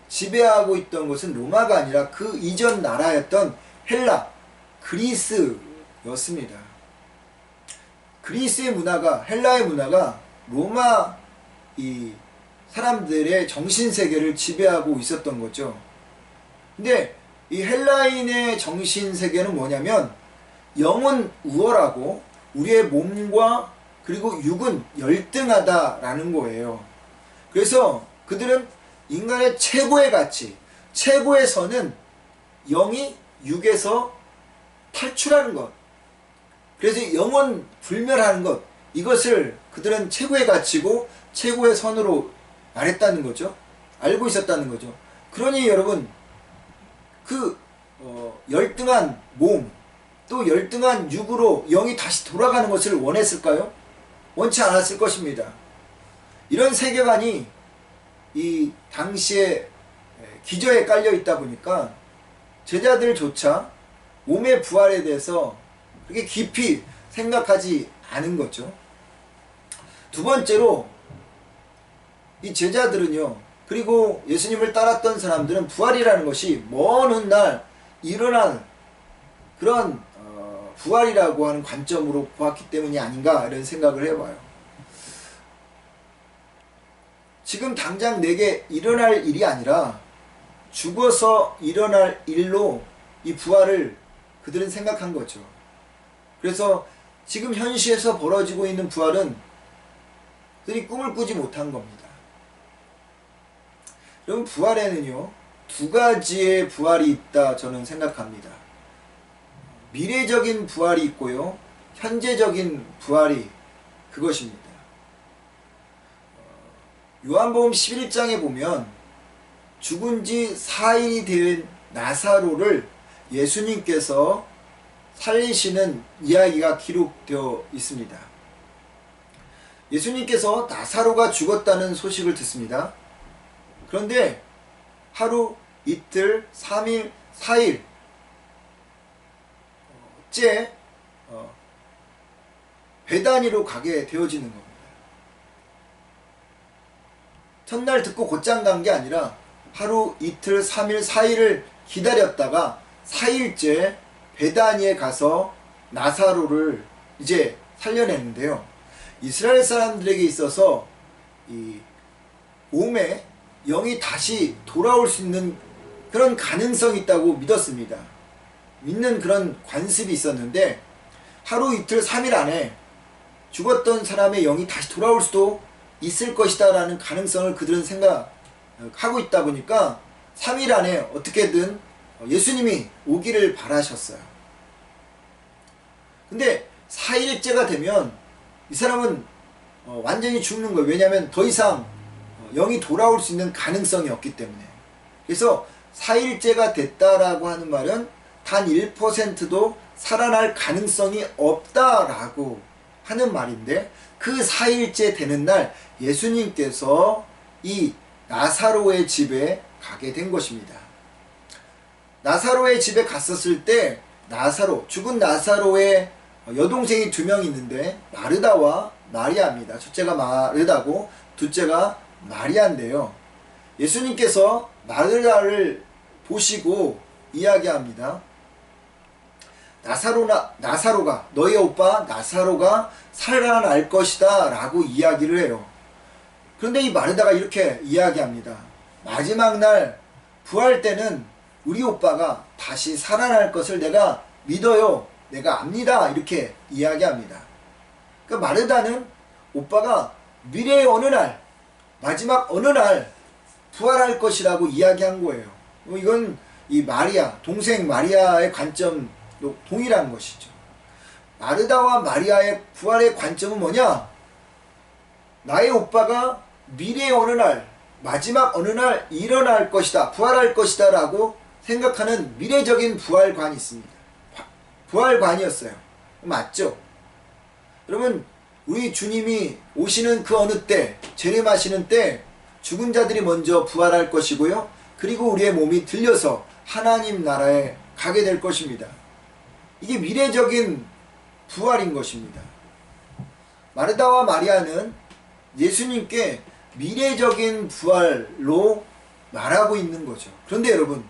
지배하고 있던 것은 로마가 아니라 그 이전 나라였던 헬라, 그리스였습니다. 그리스의 문화가, 헬라의 문화가 로마 이 사람들의 정신세계를 지배하고 있었던 거죠. 근데 이 헬라인의 정신세계는 뭐냐면 영은 우월하고 우리의 몸과 그리고 육은 열등하다라는 거예요. 그래서 그들은 인간의 최고의 가치, 최고의 선은 영이 육에서 탈출하는 것. 그래서 영원 불멸하는 것. 이것을 그들은 최고의 가치고 최고의 선으로 말했다는 거죠. 알고 있었다는 거죠. 그러니 여러분, 그 열등한 몸, 또 열등한 육으로 영이 다시 돌아가는 것을 원했을까요? 원치 않았을 것입니다. 이런 세계관이 이 당시에 기저에 깔려 있다 보니까 제자들조차 몸의 부활에 대해서 그렇게 깊이 생각하지 않은 거죠. 두 번째로 이 제자들은요, 그리고 예수님을 따랐던 사람들은 부활이라는 것이 먼 훗날 일어난 그런 부활이라고 하는 관점으로 보았기 때문이 아닌가 이런 생각을 해봐요. 지금 당장 내게 일어날 일이 아니라 죽어서 일어날 일로 이 부활을 그들은 생각한 거죠. 그래서 지금 현시에서 벌어지고 있는 부활은 그들이 꿈을 꾸지 못한 겁니다. 여러분, 부활에는요, 두 가지의 부활이 있다 저는 생각합니다. 미래적인 부활이 있고요, 현재적인 부활이 그것입니다. 요한복음 11장에 보면 죽은 지 4일이 된 나사로를 예수님께서 살리시는 이야기가 기록되어 있습니다. 예수님께서 나사로가 죽었다는 소식을 듣습니다. 그런데 하루, 이틀, 3일, 4일째 베다니로 가게 되어지는 겁니다. 첫날 듣고 곧장 간 게 아니라 하루, 이틀, 3일, 4일을 기다렸다가 4일째 베다니에 가서 나사로를 이제 살려내는데요. 이스라엘 사람들에게 있어서 이 몸에 영이 다시 돌아올 수 있는 그런 가능성이 있다고 믿었습니다. 믿는 그런 관습이 있었는데 하루, 이틀, 3일 안에 죽었던 사람의 영이 다시 돌아올 수도 있을 것이다 라는 가능성을 그들은 생각하고 있다 보니까 3일 안에 어떻게든 예수님이 오기를 바라셨어요. 근데 4일째가 되면 이 사람은 완전히 죽는 거예요. 왜냐하면 더 이상 영이 돌아올 수 있는 가능성이 없기 때문에. 그래서 4일째가 됐다라고 하는 말은 단 1%도 살아날 가능성이 없다라고 하는 말인데, 그 4일째 되는 날 예수님께서 이 나사로의 집에 가게 된 것입니다. 나사로의 집에 갔었을 때 죽은 나사로의 여동생이 2명 있는데 마르다와 마리아입니다. 첫째가 마르다고 둘째가 마리아인데요. 예수님께서 마르다를 보시고 이야기합니다. 나사로가, 너의 오빠 나사로가 살아날 것이다 라고 이야기를 해요. 그런데 이 마르다가 이렇게 이야기합니다. 마지막 날 부활 때는 우리 오빠가 다시 살아날 것을 내가 믿어요. 내가 압니다. 이렇게 이야기합니다. 그러니까 마르다는 오빠가 미래의 어느 날, 마지막 어느 날 부활할 것이라고 이야기한 거예요. 이건 이 마리아, 동생 마리아의 관점도 동일한 것이죠. 마르다와 마리아의 부활의 관점은 뭐냐? 나의 오빠가 미래의 어느 날, 마지막 어느 날 일어날 것이다, 부활할 것이다 라고 생각하는 미래적인 부활관이 있습니다. 부활관이었어요. 맞죠? 여러분, 우리 주님이 오시는 그 어느 때, 재림하시는 때 죽은 자들이 먼저 부활할 것이고요, 그리고 우리의 몸이 들려서 하나님 나라에 가게 될 것입니다. 이게 미래적인 부활인 것입니다. 마르다와 마리아는 예수님께 미래적인 부활로 말하고 있는 거죠. 그런데 여러분,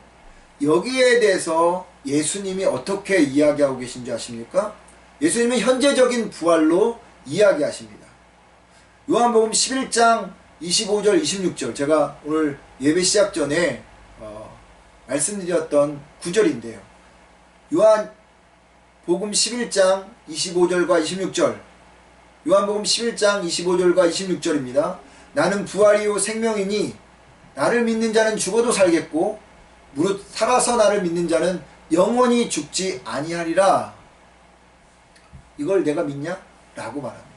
여기에 대해서 예수님이 어떻게 이야기하고 계신지 아십니까? 예수님은 현재적인 부활로 이야기하십니다. 요한복음 11장 25절 26절, 제가 오늘 예배 시작 전에 말씀드렸던 구절인데요. 요한복음 11장 25절과 26절, 요한복음 11장 25절과 26절입니다. 나는 부활이요 생명이니 나를 믿는 자는 죽어도 살겠고 무릇 살아서 나를 믿는 자는 영원히 죽지 아니하리라. 이걸 내가 믿냐? 라고 말합니다.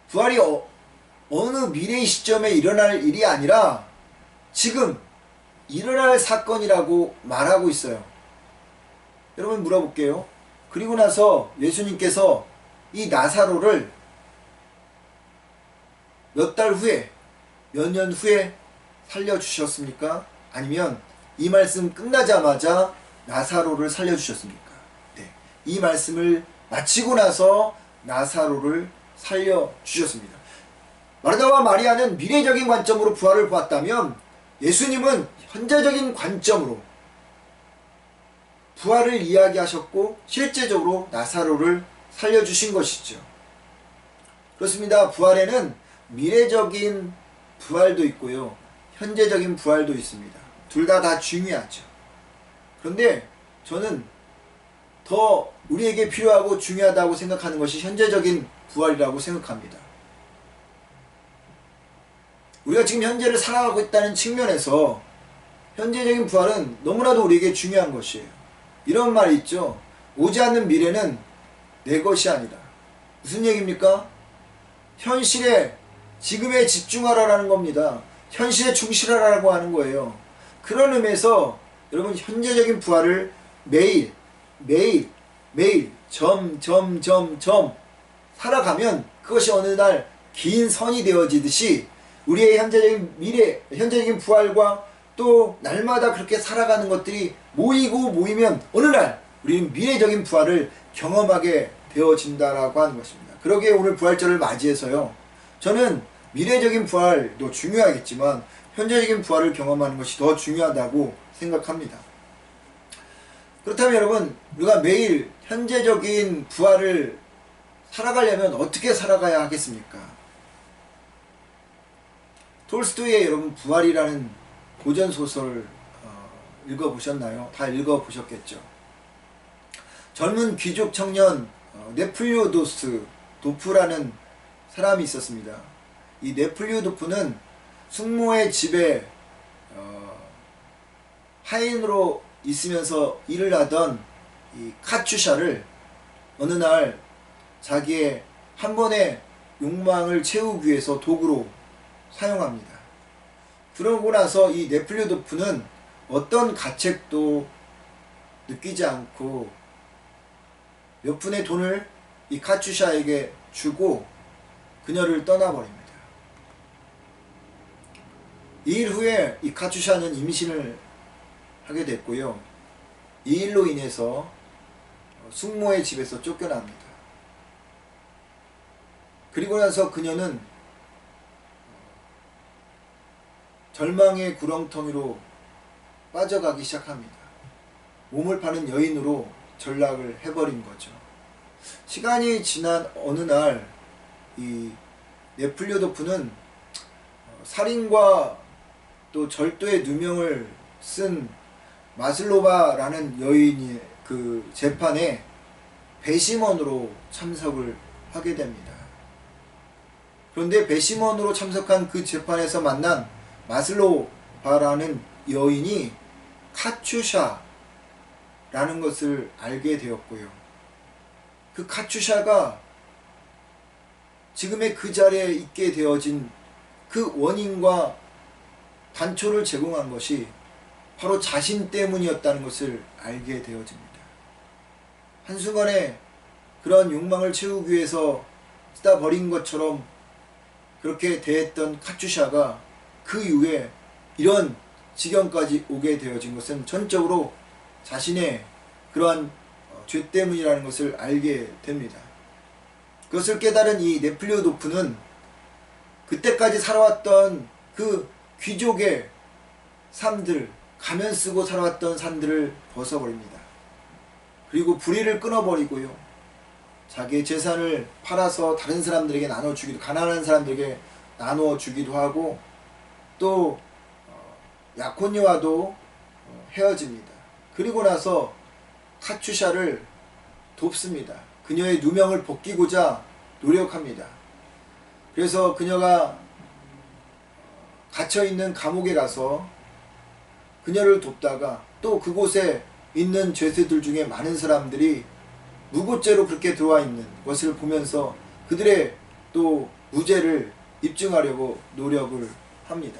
부활이 어느 미래의 시점에 일어날 일이 아니라 지금 일어날 사건이라고 말하고 있어요. 여러분 물어볼게요. 그리고 나서 예수님께서 이 나사로를 몇 달 후에, 몇 년 후에 살려주셨습니까? 아니면 이 말씀 끝나자마자 나사로를 살려주셨습니까? 네. 이 말씀을 마치고 나서 나사로를 살려주셨습니다. 마르다와 마리아는 미래적인 관점으로 부활을 보았다면 예수님은 현재적인 관점으로 부활을 이야기하셨고 실제적으로 나사로를 살려주신 것이죠. 그렇습니다. 부활에는 미래적인 부활도 있고요. 현재적인 부활도 있습니다. 둘 다 중요하죠. 그런데 저는 더 우리에게 필요하고 중요하다고 생각하는 것이 현재적인 부활이라고 생각합니다. 우리가 지금 현재를 살아가고 있다는 측면에서 현재적인 부활은 너무나도 우리에게 중요한 것이에요. 이런 말이 있죠. 오지 않는 미래는 내 것이 아니다. 무슨 얘기입니까? 현실에 지금에 집중하라는 겁니다. 현실에 충실하라고 하는 거예요. 그런 의미에서 여러분 현재적인 부활을 매일 점 살아가면 그것이 어느 날 긴 선이 되어지듯이 우리의 현재적인 부활과 또 날마다 그렇게 살아가는 것들이 모이면 어느 날 우리는 미래적인 부활을 경험하게 되어진다라고 하는 것입니다. 그러기에 오늘 부활절을 맞이해서요. 저는 미래적인 부활도 중요하겠지만 현재적인 부활을 경험하는 것이 더 중요하다고 생각합니다. 그렇다면 여러분, 우리가 매일 현재적인 부활을 살아가려면 어떻게 살아가야 하겠습니까? 톨스토이의 여러분 부활이라는 고전소설 읽어보셨나요? 다 읽어보셨겠죠. 젊은 귀족 청년 네플리오도스 도프라는 사람이 있었습니다. 이 네플리오도프는 숙모의 집에 하인으로 있으면서 일을 하던 이 카츄샤를 어느 날 자기의 한 번의 욕망을 채우기 위해서 도구로 사용합니다. 그러고 나서 이 네플리오도프는 어떤 가책도 느끼지 않고 몇 푼의 돈을 이 카츄샤에게 주고 그녀를 떠나버립니다. 이 일 후에 이 카츄샤는 임신을 하게 됐고요. 이 일로 인해서 숙모의 집에서 쫓겨납니다. 그리고 나서 그녀는 절망의 구렁텅이로 빠져가기 시작합니다. 몸을 파는 여인으로 전락을 해버린 거죠. 시간이 지난 어느 날 이 네플리오도프는 살인과 또 절도의 누명을 쓴 마슬로바라는 여인의 그 재판에 배심원으로 참석을 하게 됩니다. 그런데 배심원으로 참석한 그 재판에서 만난 마슬로바라는 여인이 카츄샤라는 것을 알게 되었고요. 그 카츄샤가 지금의 그 자리에 있게 되어진 그 원인과 단초를 제공한 것이 바로 자신 때문이었다는 것을 알게 되어집니다. 한순간에 그런 욕망을 채우기 위해서 쓰다 버린 것처럼 그렇게 대했던 카츄샤가 그 이후에 이런 지경까지 오게 되어진 것은 전적으로 자신의 그러한 죄 때문이라는 것을 알게 됩니다. 그것을 깨달은 이 네플리오도프는 그때까지 살아왔던 그 귀족의 삶들, 가면 쓰고 살아왔던 삶들을 벗어버립니다. 그리고 불의를 끊어버리고요. 자기의 재산을 팔아서 다른 사람들에게 나눠주기도, 가난한 사람들에게 나눠주기도 하고 또 약혼녀와도 헤어집니다. 그리고 나서 카츄샤를 돕습니다. 그녀의 누명을 벗기고자 노력합니다. 그래서 그녀가 갇혀있는 감옥에 가서 그녀를 돕다가 또 그곳에 있는 죄수들 중에 많은 사람들이 무고죄로 그렇게 들어와 있는 것을 보면서 그들의 또 무죄를 입증하려고 노력을 합니다.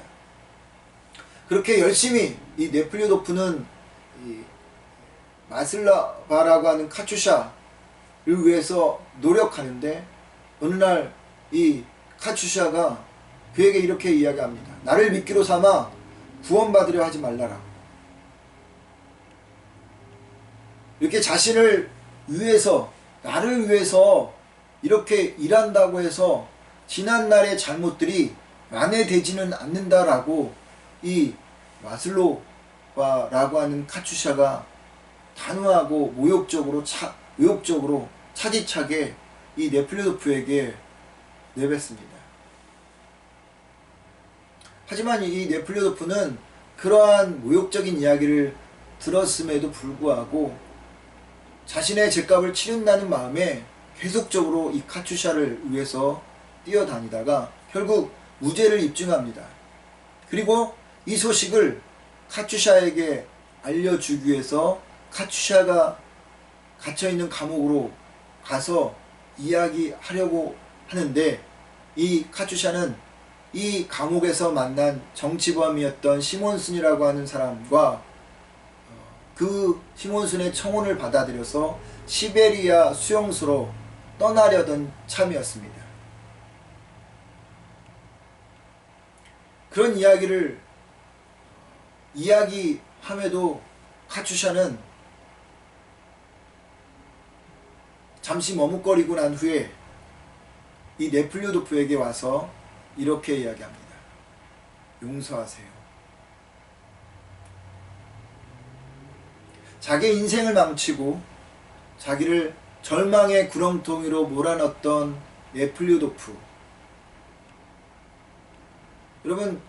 그렇게 열심히 이 네플리오도프는 이 마슬라바라고 하는 카추샤를 위해서 노력하는데 어느 날 이 카추샤가 그에게 이렇게 이야기합니다. 나를 미끼로 삼아 구원받으려 하지 말라라. 이렇게 자신을 위해서, 나를 위해서 이렇게 일한다고 해서 지난날의 잘못들이 만회되지는 않는다라고 이 마슬로바라고 하는 카추샤가 단호하고 모욕적으로 차디차게 이 네플리오도프에게 내뱉습니다. 하지만 이 네플리오도프는 그러한 모욕적인 이야기를 들었음에도 불구하고 자신의 죗값을 치른다는 마음에 계속적으로 이 카추샤를 위해서 뛰어다니다가 결국 무죄를 입증합니다. 그리고 이 소식을 카추샤에게 알려주기 위해서 카추샤가 갇혀있는 감옥으로 가서 이야기하려고 하는데 이 카추샤는 이 감옥에서 만난 정치범이었던 시몬슨이라고 하는 사람과 그 시몬슨의 청혼을 받아들여서 시베리아 수용소로 떠나려던 참이었습니다. 그런 이야기를 이야기함에도 카추샤는 잠시 머뭇거리고 난 후에 이 네플리오도프에게 와서 이렇게 이야기합니다. 용서하세요. 자기의 인생을 망치고 자기를 절망의 구렁텅이로 몰아넣었던 네플리오도프. 여러분,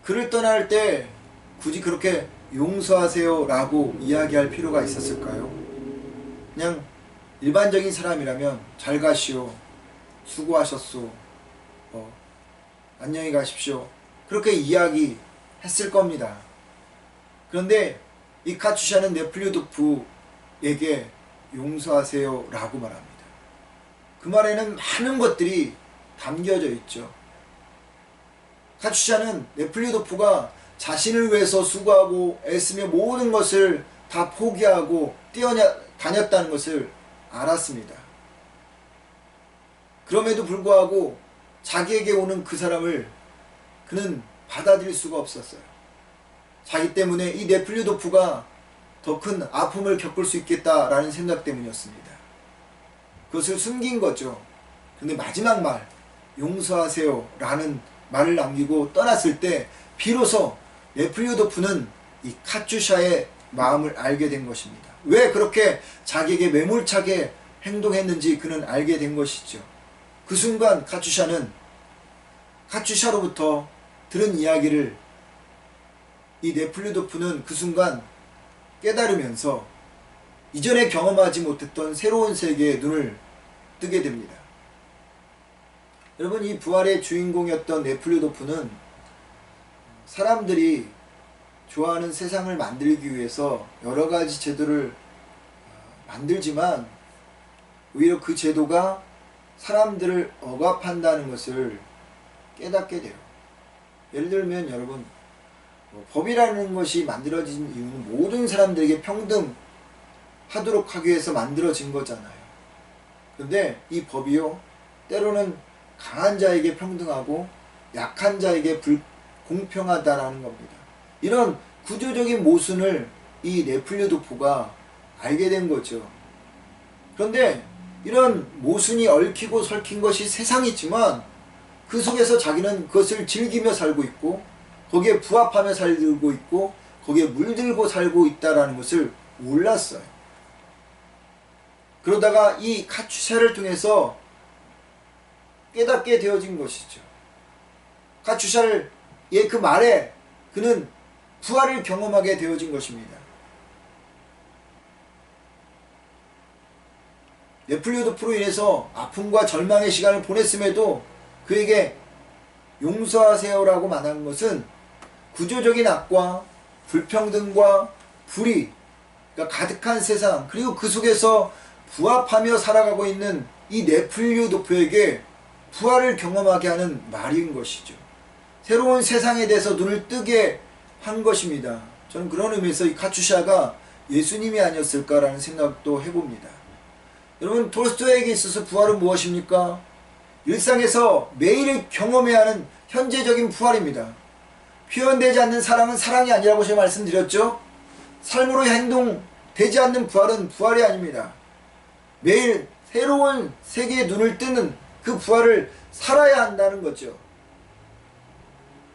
그를 떠날 때 굳이 그렇게 용서하세요 라고 이야기할 필요가 있었을까요? 그냥 일반적인 사람이라면 잘 가시오, 수고하셨소, 안녕히 가십시오, 그렇게 이야기했을 겁니다. 그런데 이 카추샤는 네플리오도프에게 용서하세요 라고 말합니다. 그 말에는 많은 것들이 담겨져 있죠. 카추샤는 네플리오도프가 자신을 위해서 수고하고 애쓰며 모든 것을 다 포기하고 뛰어다녔다는 것을 알았습니다. 그럼에도 불구하고 자기에게 오는 그 사람을 그는 받아들일 수가 없었어요. 자기 때문에 이 네플리오도프가 더 큰 아픔을 겪을 수 있겠다라는 생각 때문이었습니다. 그것을 숨긴 거죠. 근데 마지막 말, 용서하세요 라는 말을 남기고 떠났을 때 비로소 네플리오도프는 이 카추샤의 마음을 알게 된 것입니다. 왜 그렇게 자기에게 매몰차게 행동했는지 그는 알게 된 것이죠. 그 순간 카추샤로부터 들은 이야기를 이 네플리오도프는 그 순간 깨달으면서 이전에 경험하지 못했던 새로운 세계에 눈을 뜨게 됩니다. 여러분, 이 부활의 주인공이었던 네플리오도프는 사람들이 좋아하는 세상을 만들기 위해서 여러 가지 제도를 만들지만 오히려 그 제도가 사람들을 억압한다는 것을 깨닫게 돼요. 예를 들면 여러분, 법이라는 것이 만들어진 이유는 모든 사람들에게 평등하도록 하기 위해서 만들어진 거잖아요. 그런데 이 법이요, 때로는 강한 자에게 평등하고 약한 자에게 불공평하다라는 겁니다. 이런 구조적인 모순을 이 네플리오도프가 알게 된 거죠. 그런데 이런 모순이 얽히고 설킨 것이 세상이지만 그 속에서 자기는 그것을 즐기며 살고 있고 거기에 부합하며 살고 있고 거기에 물들고 살고 있다는 것을 몰랐어요. 그러다가 이 카추샤를 통해서 깨닫게 되어진 것이죠. 카추샤의 그 말에 그는 부활을 경험하게 되어진 것입니다. 네플리오도프로 인해서 아픔과 절망의 시간을 보냈음에도 그에게 용서하세요라고 말하는 것은 구조적인 악과 불평등과 불의가 가득한 세상, 그리고 그 속에서 부합하며 살아가고 있는 이 네플류 도표에게 부활을 경험하게 하는 말인 것이죠. 새로운 세상에 대해서 눈을 뜨게 한 것입니다. 저는 그런 의미에서 이 카츄샤가 예수님이 아니었을까라는 생각도 해봅니다. 여러분, 톨스토이에게 있어서 부활은 무엇입니까? 일상에서 매일 경험해야 하는 현재적인 부활입니다. 표현되지 않는 사랑은 사랑이 아니라고 제가 말씀드렸죠. 삶으로 행동되지 않는 부활은 부활이 아닙니다. 매일 새로운 세계에 눈을 뜨는 그 부활을 살아야 한다는 거죠.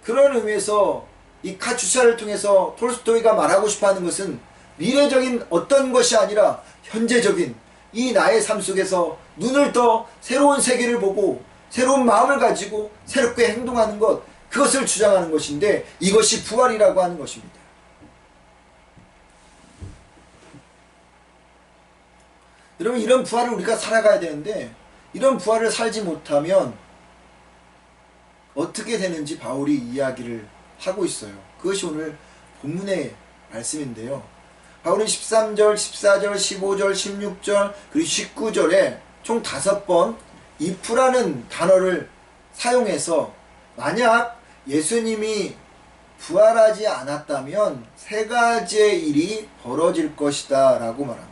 그런 의미에서 이 카츄샤를 통해서 톨스토이가 말하고 싶어하는 것은 미래적인 어떤 것이 아니라 현재적인 이 나의 삶 속에서 눈을 떠 새로운 세계를 보고 새로운 마음을 가지고 새롭게 행동하는 것, 그것을 주장하는 것인데, 이것이 부활이라고 하는 것입니다. 여러분, 이런 부활을 우리가 살아가야 되는데, 이런 부활을 살지 못하면 어떻게 되는지 바울이 이야기를 하고 있어요. 그것이 오늘 본문의 말씀인데요. 바울은 13절, 14절, 15절, 16절, 그리고 19절에 총 5번 if라는 단어를 사용해서 만약 예수님이 부활하지 않았다면 3가지의 일이 벌어질 것이다 라고 말합니다.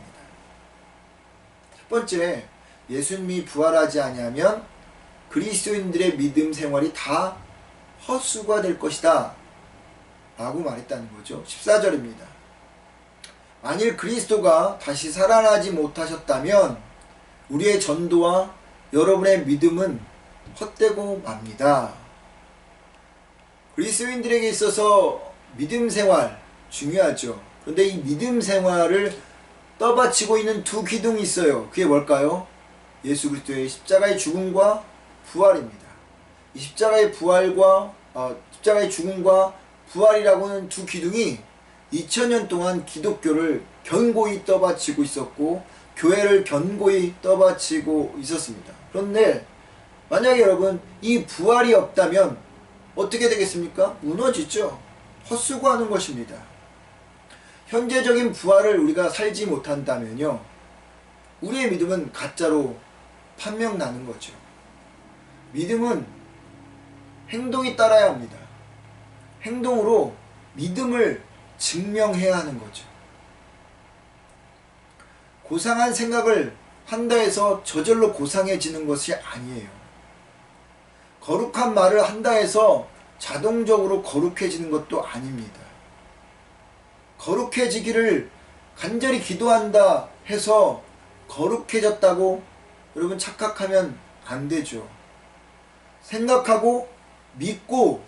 첫 번째, 예수님이 부활하지 아니하면 그리스도인들의 믿음 생활이 다 헛수고가 될 것이다 라고 말했다는 거죠. 14절입니다. 만일 그리스도가 다시 살아나지 못하셨다면 우리의 전도와 여러분의 믿음은 헛되고 맙니다. 그리스도인들에게 있어서 믿음 생활 중요하죠. 그런데 이 믿음 생활을 떠받치고 있는 두 기둥이 있어요. 그게 뭘까요? 예수 그리스도의 십자가의 죽음과 부활입니다. 이 십자가의 죽음과 부활이라고 하는 두 기둥이 2000년 동안 기독교를 견고히 떠받치고 있었고 교회를 견고히 떠받치고 있었습니다. 그런데 만약에 여러분 이 부활이 없다면 어떻게 되겠습니까? 무너지죠. 헛수고하는 것입니다. 현재적인 부활을 우리가 살지 못한다면요, 우리의 믿음은 가짜로 판명나는 거죠. 믿음은 행동이 따라야 합니다. 행동으로 믿음을 증명해야 하는 거죠. 고상한 생각을 한다 해서 저절로 고상해지는 것이 아니에요. 거룩한 말을 한다 해서 자동적으로 거룩해지는 것도 아닙니다. 거룩해지기를 간절히 기도한다 해서 거룩해졌다고 여러분 착각하면 안 되죠. 생각하고 믿고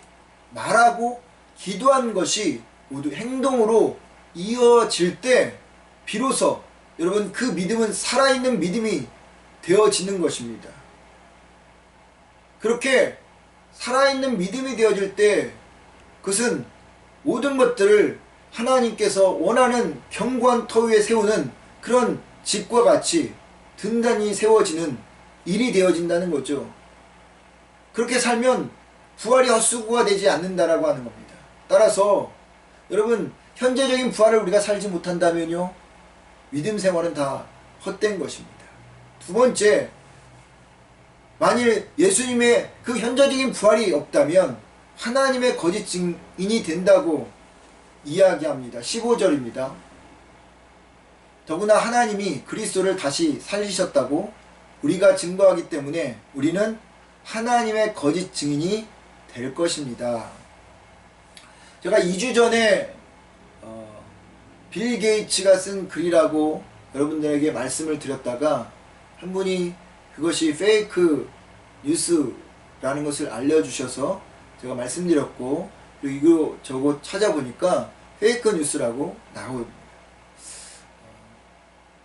말하고 기도한 것이 모두 행동으로 이어질 때 비로소 여러분 그 믿음은 살아있는 믿음이 되어지는 것입니다. 그렇게 살아있는 믿음이 되어질 때 그것은 모든 것들을 하나님께서 원하는 견고한 터 위에 세우는 그런 집과 같이 든든히 세워지는 일이 되어진다는 거죠. 그렇게 살면 부활이 헛수고가 되지 않는다라고 하는 겁니다. 따라서 여러분 현재적인 부활을 우리가 살지 못한다면요, 믿음 생활은 다 헛된 것입니다. 두 번째, 만일 예수님의 그 현재적인 부활이 없다면 하나님의 거짓 증인이 된다고 이야기합니다. 15절입니다. 더구나 하나님이 그리스도를 다시 살리셨다고 우리가 증거하기 때문에 우리는 하나님의 거짓 증인이 될 것입니다. 제가 2주 전에 빌 게이츠가 쓴 글이라고 여러분들에게 말씀을 드렸다가 한 분이 그것이 페이크 뉴스라는 것을 알려주셔서 제가 말씀드렸고, 그리고 이거 저거 찾아보니까 페이크 뉴스라고 나옵니다.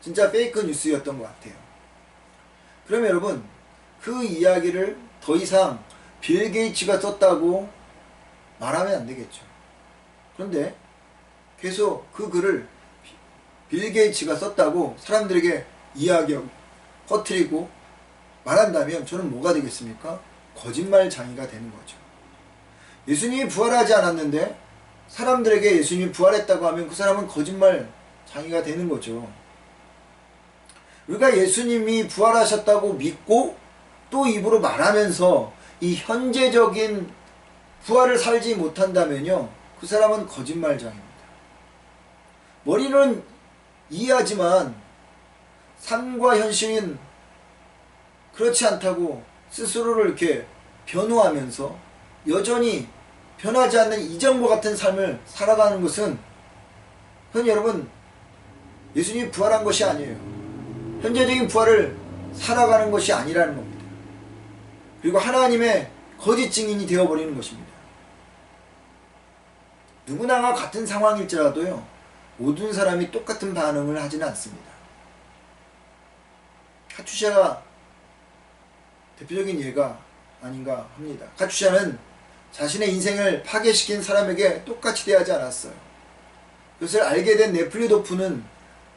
진짜 페이크 뉴스였던 것 같아요. 그러면 여러분 그 이야기를 더 이상 빌 게이츠가 썼다고 말하면 안 되겠죠. 그런데 계속 그 글을 빌 게이츠가 썼다고 사람들에게 이야기하고 퍼뜨리고 말한다면 저는 뭐가 되겠습니까? 거짓말장이가 되는 거죠. 예수님이 부활하지 않았는데 사람들에게 예수님이 부활했다고 하면 그 사람은 거짓말 장이가 되는 거죠. 우리가 예수님이 부활하셨다고 믿고 또 입으로 말하면서 이 현재적인 부활을 살지 못한다면요, 그 사람은 거짓말장입니다. 머리는 이해하지만 삶과 현실은 그렇지 않다고 스스로를 이렇게 변호하면서 여전히 변하지 않는 이전과 같은 삶을 살아가는 것은, 그건 여러분 예수님이 부활한 것이 아니에요. 현재적인 부활을 살아가는 것이 아니라는 겁니다. 그리고 하나님의 거짓 증인이 되어버리는 것입니다. 누구나가 같은 상황일지라도요, 모든 사람이 똑같은 반응을 하지는 않습니다. 카투샤가 대표적인 예가 아닌가 합니다. 카투샤는 자신의 인생을 파괴시킨 사람에게 똑같이 대하지 않았어요. 그것을 알게 된 네플리도프는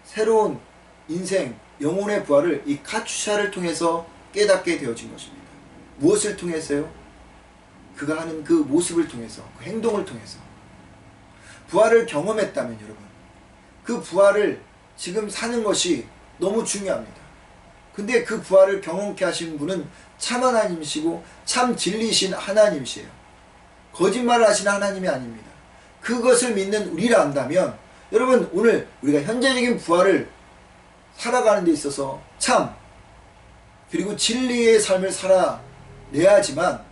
새로운 인생, 영혼의 부활을 이 카투샤를 통해서 깨닫게 되어진 것입니다. 무엇을 통해서요? 그가 하는 그 모습을 통해서, 그 행동을 통해서. 부활을 경험했다면 여러분, 그 부활을 지금 사는 것이 너무 중요합니다. 근데 그 부활을 경험케 하신 분은 참 하나님이시고 참 진리신 하나님이시에요. 거짓말을 하시는 하나님이 아닙니다. 그것을 믿는 우리라 한다면, 여러분 오늘 우리가 현재적인 부활을 살아가는 데 있어서 참 그리고 진리의 삶을 살아내야지만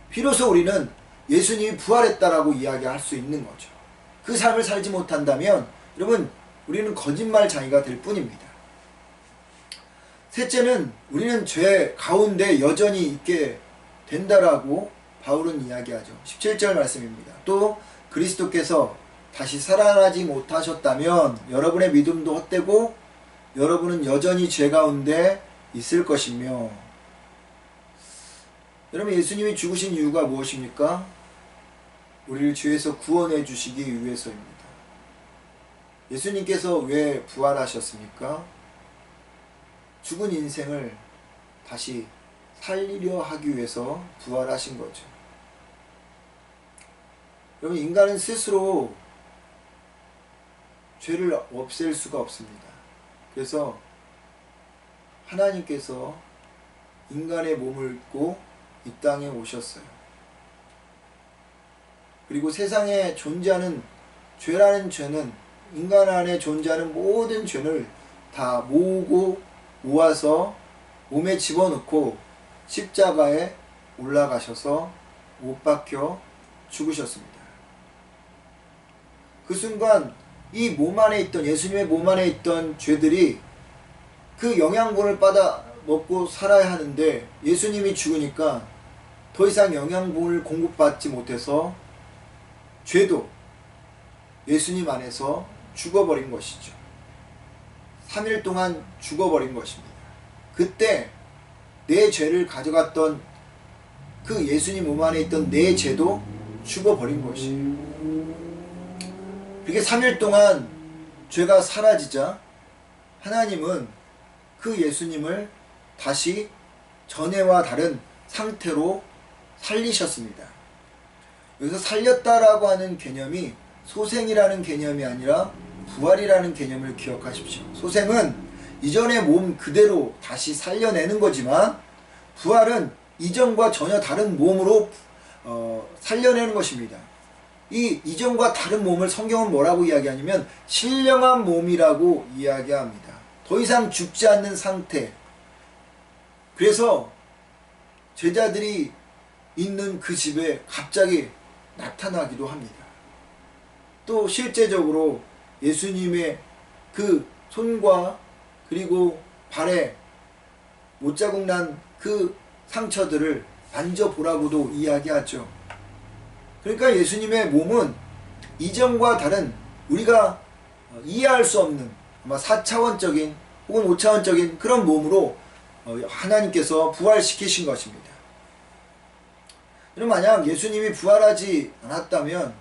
비로소 우리는 예수님이 부활했다라고 이야기할 수 있는 거죠. 그 삶을 살지 못한다면 여러분 우리는 거짓말장이가 될 뿐입니다. 셋째는 우리는 죄 가운데 여전히 있게 된다라고 바울은 이야기하죠. 17절 말씀입니다. 또 그리스도께서 다시 살아나지 못하셨다면 여러분의 믿음도 헛되고 여러분은 여전히 죄 가운데 있을 것이며. 여러분 예수님이 죽으신 이유가 무엇입니까? 우리를 죄에서 구원해 주시기 위해서입니다. 예수님께서 왜 부활하셨습니까? 죽은 인생을 다시 살리려 하기 위해서 부활하신 거죠. 여러분 인간은 스스로 죄를 없앨 수가 없습니다. 그래서 하나님께서 인간의 몸을 입고 이 땅에 오셨어요. 그리고 세상에 존재하는 죄라는 죄는, 인간 안에 존재하는 모든 죄를 다 모아서 몸에 집어넣고 십자가에 올라가셔서 못 박혀 죽으셨습니다. 그 순간 이 몸 안에 있던, 예수님의 몸 안에 있던 죄들이 그 영양분을 받아 먹고 살아야 하는데 예수님이 죽으니까 더 이상 영양분을 공급받지 못해서 죄도 예수님 안에서 죽어버린 것이죠. 3일 동안 죽어버린 것입니다. 그때 내 죄를 가져갔던 그 예수님 몸 안에 있던 내 죄도 죽어버린 것이에요. 그렇게 3일 동안 죄가 사라지자 하나님은 그 예수님을 다시 전에와 다른 상태로 살리셨습니다. 여기서 살렸다라고 하는 개념이 소생이라는 개념이 아니라 부활이라는 개념을 기억하십시오. 소생은 이전의 몸 그대로 다시 살려내는 거지만 부활은 이전과 전혀 다른 몸으로 살려내는 것입니다. 이 이전과 다른 몸을 성경은 뭐라고 이야기하냐면 신령한 몸이라고 이야기합니다. 더 이상 죽지 않는 상태. 그래서 제자들이 있는 그 집에 갑자기 나타나기도 합니다. 또 실제적으로 예수님의 그 손과 그리고 발에 못자국 난 그 상처들을 만져보라고도 이야기하죠. 그러니까 예수님의 몸은 이전과 다른 우리가 이해할 수 없는 아마 4차원적인 혹은 5차원적인 그런 몸으로 하나님께서 부활시키신 것입니다. 그럼 만약 예수님이 부활하지 않았다면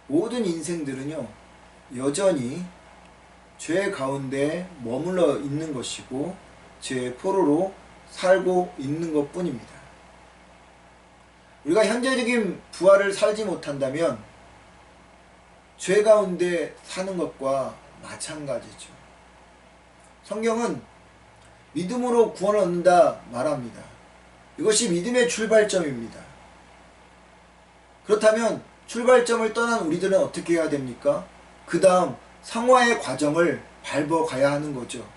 모든 인생들은요 여전히 죄 가운데 머물러 있는 것이고 죄의 포로로 살고 있는 것 뿐입니다. 우리가 현재적인 부활을 살지 못한다면 죄 가운데 사는 것과 마찬가지죠. 성경은 믿음으로 구원을 얻는다 말합니다. 이것이 믿음의 출발점입니다. 그렇다면 출발점을 떠난 우리들은 어떻게 해야 됩니까? 그 다음 성화의 과정을 밟아가야 하는 거죠.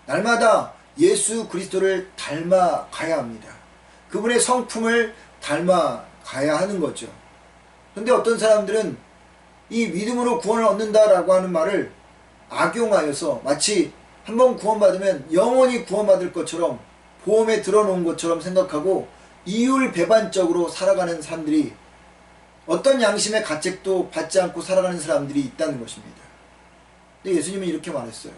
날마다 예수 그리스도를 닮아가야 합니다. 그분의 성품을 닮아가야 하는 거죠. 그런데 어떤 사람들은 이 믿음으로 구원을 얻는다라고 하는 말을 악용하여서 마치 한번 구원받으면 영원히 구원받을 것처럼 보험에 들어놓은 것처럼 생각하고 이율배반적으로 살아가는 사람들이, 어떤 양심의 가책도 받지 않고 살아가는 사람들이 있다는 것입니다. 근데 예수님은 이렇게 말했어요.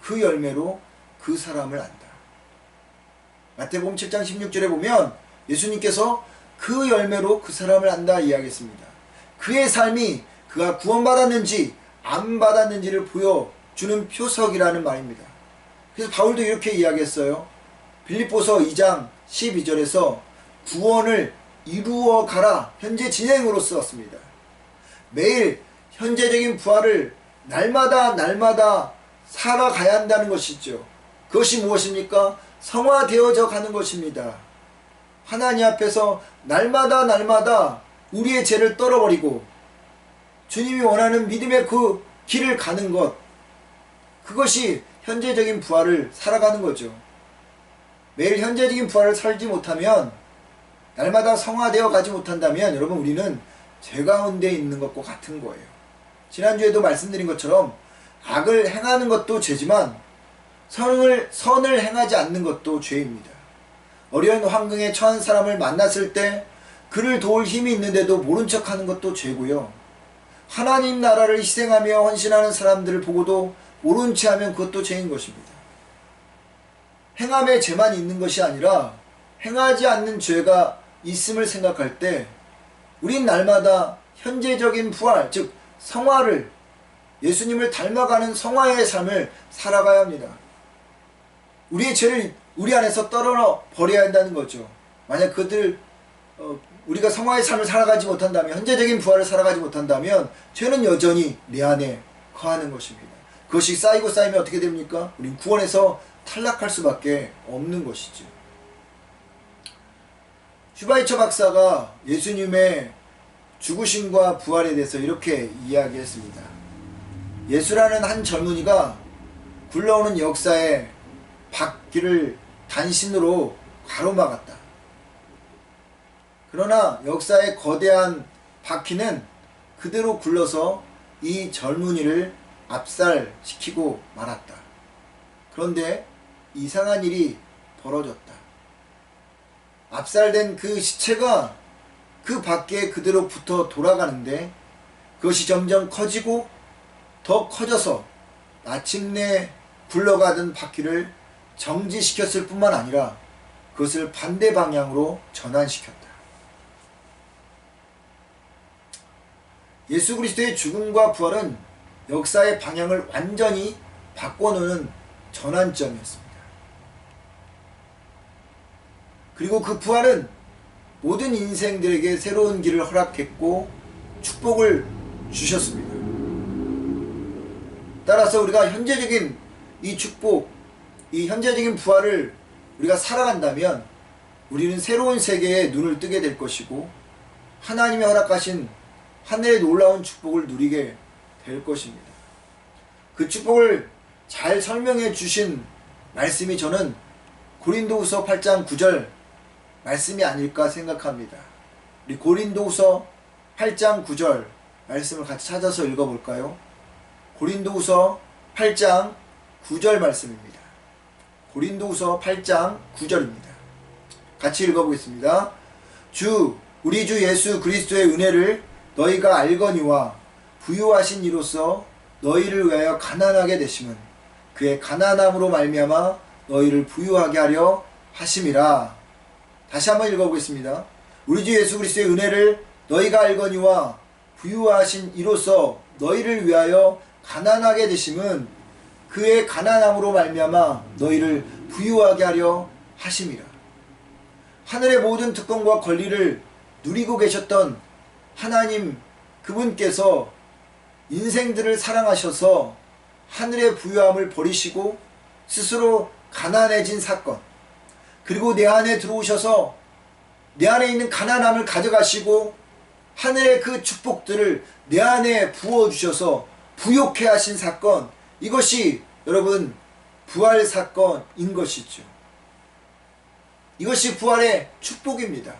그 열매로 그 사람을 안다. 마태복음 7장 16절에 보면 예수님께서 그 열매로 그 사람을 안다 이야기했습니다. 그의 삶이 그가 구원받았는지 안 받았는지를 보여주는 표석이라는 말입니다. 그래서 바울도 이렇게 이야기했어요. 빌립보서 2장 12절에서 구원을 이루어 가라, 현재 진행으로 쓰었습니다. 매일 현재적인 부활을 날마다 살아가야 한다는 것이죠. 그것이 무엇입니까? 성화되어져 가는 것입니다. 하나님 앞에서 날마다 우리의 죄를 떨어버리고 주님이 원하는 믿음의 그 길을 가는 것, 그것이 현재적인 부활을 살아가는 거죠. 매일 현재적인 부활을 살지 못하면, 날마다 성화되어 가지 못한다면 여러분, 우리는 죄 가운데 있는 것과 같은 거예요. 지난주에도 말씀드린 것처럼 악을 행하는 것도 죄지만 선을 행하지 않는 것도 죄입니다. 어려운 환경에 처한 사람을 만났을 때 그를 도울 힘이 있는데도 모른 척하는 것도 죄고요. 하나님 나라를 희생하며 헌신하는 사람들을 보고도 모른 채 하면 그것도 죄인 것입니다. 행함에 죄만 있는 것이 아니라 행하지 않는 죄가 있음을 생각할 때 우린 날마다 현재적인 부활, 즉 성화를, 예수님을 닮아가는 성화의 삶을 살아가야 합니다. 우리의 죄를 우리 안에서 떨어버려야 한다는 거죠. 만약 우리가 성화의 삶을 살아가지 못한다면, 현재적인 부활을 살아가지 못한다면 죄는 여전히 내 안에 거하는 것입니다. 그것이 쌓이면 어떻게 됩니까? 우린 구원에서 탈락할 수밖에 없는 것이죠. 슈바이처 박사가 예수님의 죽으심과 부활에 대해서 이렇게 이야기했습니다. 예수라는 한 젊은이가 굴러오는 역사의 바퀴를 단신으로 가로막았다. 그러나 역사의 거대한 바퀴는 그대로 굴러서 이 젊은이를 압살시키고 말았다. 그런데 이상한 일이 벌어졌다. 압살된 그 시체가 그 밖에 그대로 붙어 돌아가는데 그것이 점점 커지고 더 커져서 마침내 굴러가던 바퀴를 정지시켰을 뿐만 아니라 그것을 반대 방향으로 전환시켰다. 예수 그리스도의 죽음과 부활은 역사의 방향을 완전히 바꿔놓는 전환점이었습니다. 그리고 그 부활은 모든 인생들에게 새로운 길을 허락했고 축복을 주셨습니다. 따라서 우리가 현재적인 이 축복, 이 현재적인 부활을 우리가 살아간다면 우리는 새로운 세계에 눈을 뜨게 될 것이고 하나님이 허락하신 하늘의 놀라운 축복을 누리게 될 것입니다. 그 축복을 잘 설명해 주신 말씀이 저는 고린도후서 8장 9절 말씀이 아닐까 생각합니다. 우리 고린도후서 8장 9절 말씀을 같이 찾아서 읽어볼까요? 고린도후서 8장 9절 말씀입니다. 고린도후서 8장 9절입니다. 같이 읽어보겠습니다. 우리 주 예수 그리스도의 은혜를 너희가 알거니와 부유하신 이로써 너희를 위하여 가난하게 되심은 그의 가난함으로 말미암아 너희를 부유하게 하려 하심이라. 다시 한번 읽어보겠습니다. 우리 주 예수 그리스도의 은혜를 너희가 알거니와 부유하신 이로써 너희를 위하여 가난하게 되심은 그의 가난함으로 말미암아 너희를 부유하게 하려 하심이라. 하늘의 모든 특권과 권리를 누리고 계셨던 하나님 그분께서 인생들을 사랑하셔서 하늘의 부유함을 버리시고 스스로 가난해진 사건, 그리고 내 안에 들어오셔서 내 안에 있는 가난함을 가져가시고 하늘의 그 축복들을 내 안에 부어주셔서 부욕해 하신 사건, 이것이 여러분 부활 사건인 것이죠. 이것이 부활의 축복입니다.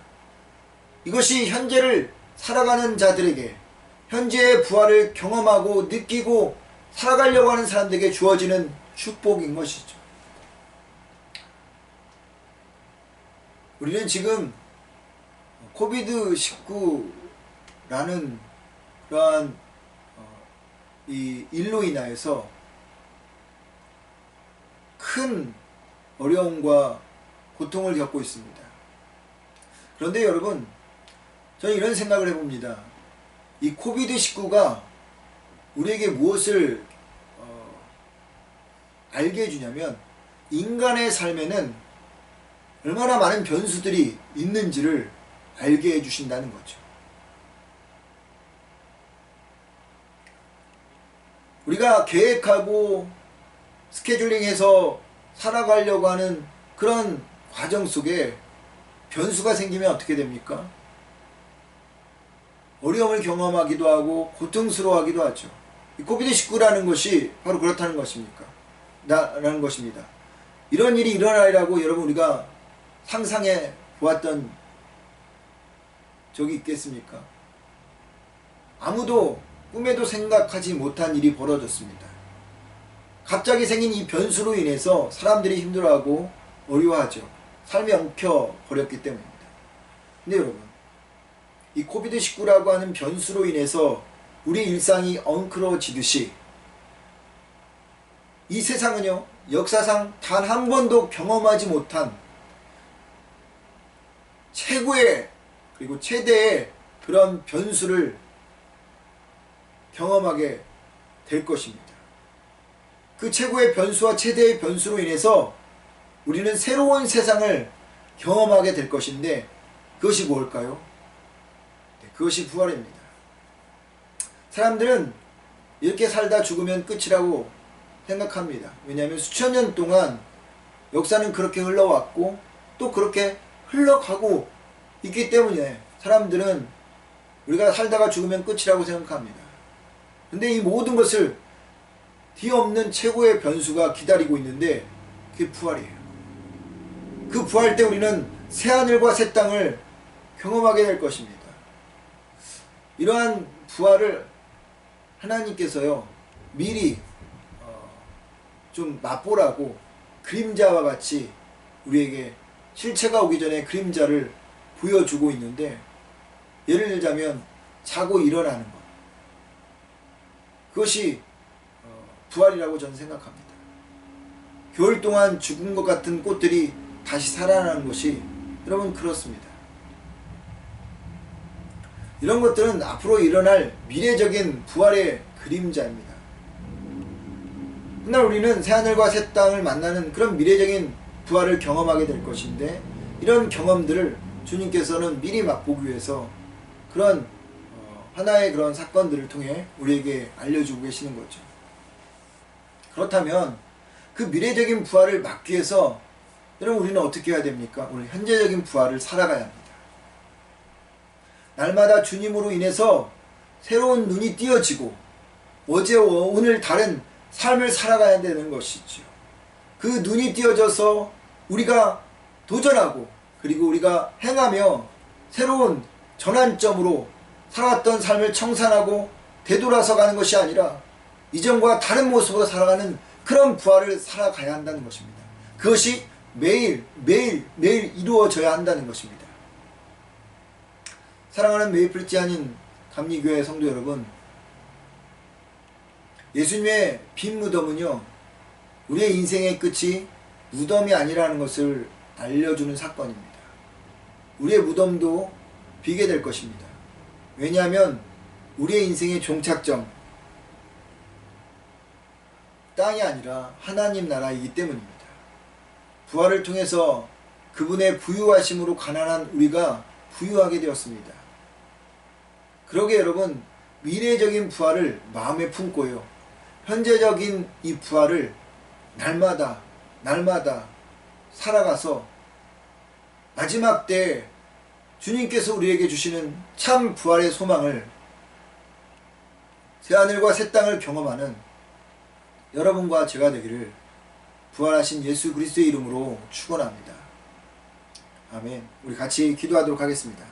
이것이 현재를 살아가는 자들에게, 현재의 부활을 경험하고 느끼고 살아가려고 하는 사람들에게 주어지는 축복인 것이죠. 우리는 지금 코비드19라는 그러한 이 일로 인하여서 큰 어려움과 고통을 겪고 있습니다. 그런데 여러분, 저는 이런 생각을 해봅니다. 이 코비드19가 우리에게 무엇을 알게 해주냐면, 인간의 삶에는 얼마나 많은 변수들이 있는지를 알게 해주신다는 거죠. 우리가 계획하고 스케줄링해서 살아가려고 하는 그런 과정 속에 변수가 생기면 어떻게 됩니까? 어려움을 경험하기도 하고 고통스러워하기도 하죠. 이 코비드19라는 것이 바로 그렇다는 라는 것입니다. 이런 일이 일어나리라고 여러분 우리가 상상해 보았던 적이 있겠습니까? 아무도 꿈에도 생각하지 못한 일이 벌어졌습니다. 갑자기 생긴 이 변수로 인해서 사람들이 힘들어하고 어려워하죠. 삶이 엉켜버렸기 때문입니다. 근데 여러분, 이 코비드19라고 하는 변수로 인해서 우리 일상이 엉클어지듯이 이 세상은요, 역사상 단 한 번도 경험하지 못한 최고의 그리고 최대의 그런 변수를 경험하게 될 것입니다. 그 최고의 변수와 최대의 변수로 인해서 우리는 새로운 세상을 경험하게 될 것인데, 그것이 뭘까요? 네, 그것이 부활입니다. 사람들은 이렇게 살다 죽으면 끝이라고 생각합니다. 왜냐하면 수천 년 동안 역사는 그렇게 흘러왔고 또 그렇게 흘러가고 있기 때문에 사람들은 우리가 살다가 죽으면 끝이라고 생각합니다. 근데 이 모든 것을 뒤없는 최고의 변수가 기다리고 있는데, 그게 부활이에요. 그 부활 때 우리는 새하늘과 새 땅을 경험하게 될 것입니다. 이러한 부활을 하나님께서요, 미리 좀 맛보라고 그림자와 같이 우리에게 실체가 오기 전에 그림자를 보여주고 있는데, 예를 들자면 자고 일어나는 것, 그것이 부활이라고 저는 생각합니다. 겨울 동안 죽은 것 같은 꽃들이 다시 살아나는 것이 여러분 그렇습니다. 이런 것들은 앞으로 일어날 미래적인 부활의 그림자입니다. 훗날 우리는 새하늘과 새 땅을 만나는 그런 미래적인 부활을 경험하게 될 것인데, 이런 경험들을 주님께서는 미리 맛보기 위해서 그런 하나의 그런 사건들을 통해 우리에게 알려주고 계시는 거죠. 그렇다면 그 미래적인 부활을 막기 위해서 여러분 우리는 어떻게 해야 됩니까? 우리 현재적인 부활을 살아가야 합니다. 날마다 주님으로 인해서 새로운 눈이 띄어지고 어제와 오늘 다른 삶을 살아가야 되는 것이죠. 그 눈이 띄어져서 우리가 도전하고 그리고 우리가 행하며 새로운 전환점으로 살았던 삶을 청산하고 되돌아서 가는 것이 아니라 이전과 다른 모습으로 살아가는 그런 부활을 살아가야 한다는 것입니다. 그것이 매일 이루어져야 한다는 것입니다. 사랑하는 메이플릿지 아닌 감리교회 성도 여러분, 예수님의 빈 무덤은요, 우리의 인생의 끝이 무덤이 아니라는 것을 알려주는 사건입니다. 우리의 무덤도 비게 될 것입니다. 왜냐하면 우리의 인생의 종착점, 땅이 아니라 하나님 나라이기 때문입니다. 부활을 통해서 그분의 부유하심으로 가난한 우리가 부유하게 되었습니다. 그러게 여러분, 미래적인 부활을 마음에 품고요. 현재적인 이 부활을 날마다 살아가서 마지막 때 주님께서 우리에게 주시는 참 부활의 소망을, 새하늘과 새 땅을 경험하는 여러분과 제가 되기를 부활하신 예수 그리스도의 이름으로 축원합니다. 아멘. 우리 같이 기도하도록 하겠습니다.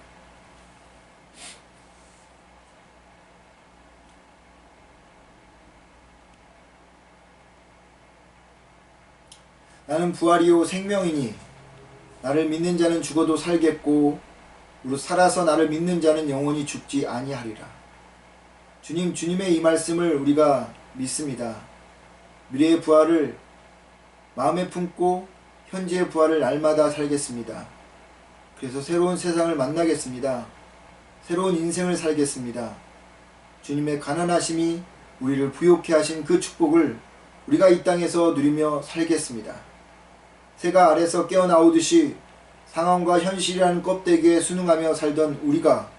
나는 부활이요 생명이니 나를 믿는 자는 죽어도 살겠고 무릇 살아서 나를 믿는 자는 영원히 죽지 아니하리라. 주님의 이 말씀을 우리가 믿습니다. 미래의 부활을 마음에 품고 현재의 부활을 날마다 살겠습니다. 그래서 새로운 세상을 만나겠습니다. 새로운 인생을 살겠습니다. 주님의 가난하심이 우리를 부욕해 하신 그 축복을 우리가 이 땅에서 누리며 살겠습니다. 새가 알에서 깨어나오듯이 상황과 현실이라는 껍데기에 순응하며 살던 우리가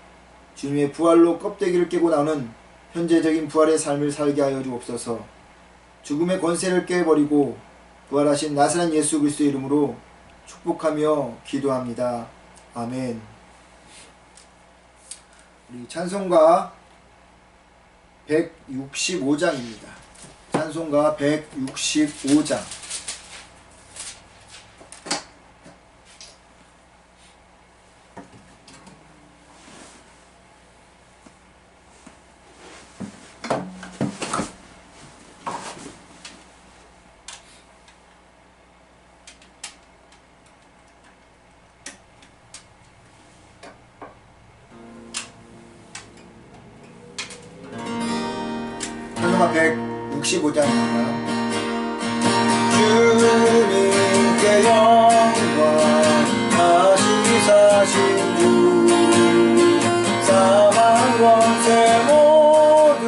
주님의 부활로 껍데기를 깨고 나오는 현재적인 부활의 삶을 살게 하여 주옵소서. 죽음의 권세를 깨버리고 부활하신 나사렛 예수 그리스도의 이름으로 축복하며 기도합니다. 아멘. 우리 찬송가 165장입니다. 찬송가 165장. 찬송가 165장입니다. 주님께 영광 다시 사신 주 사망 권세 모두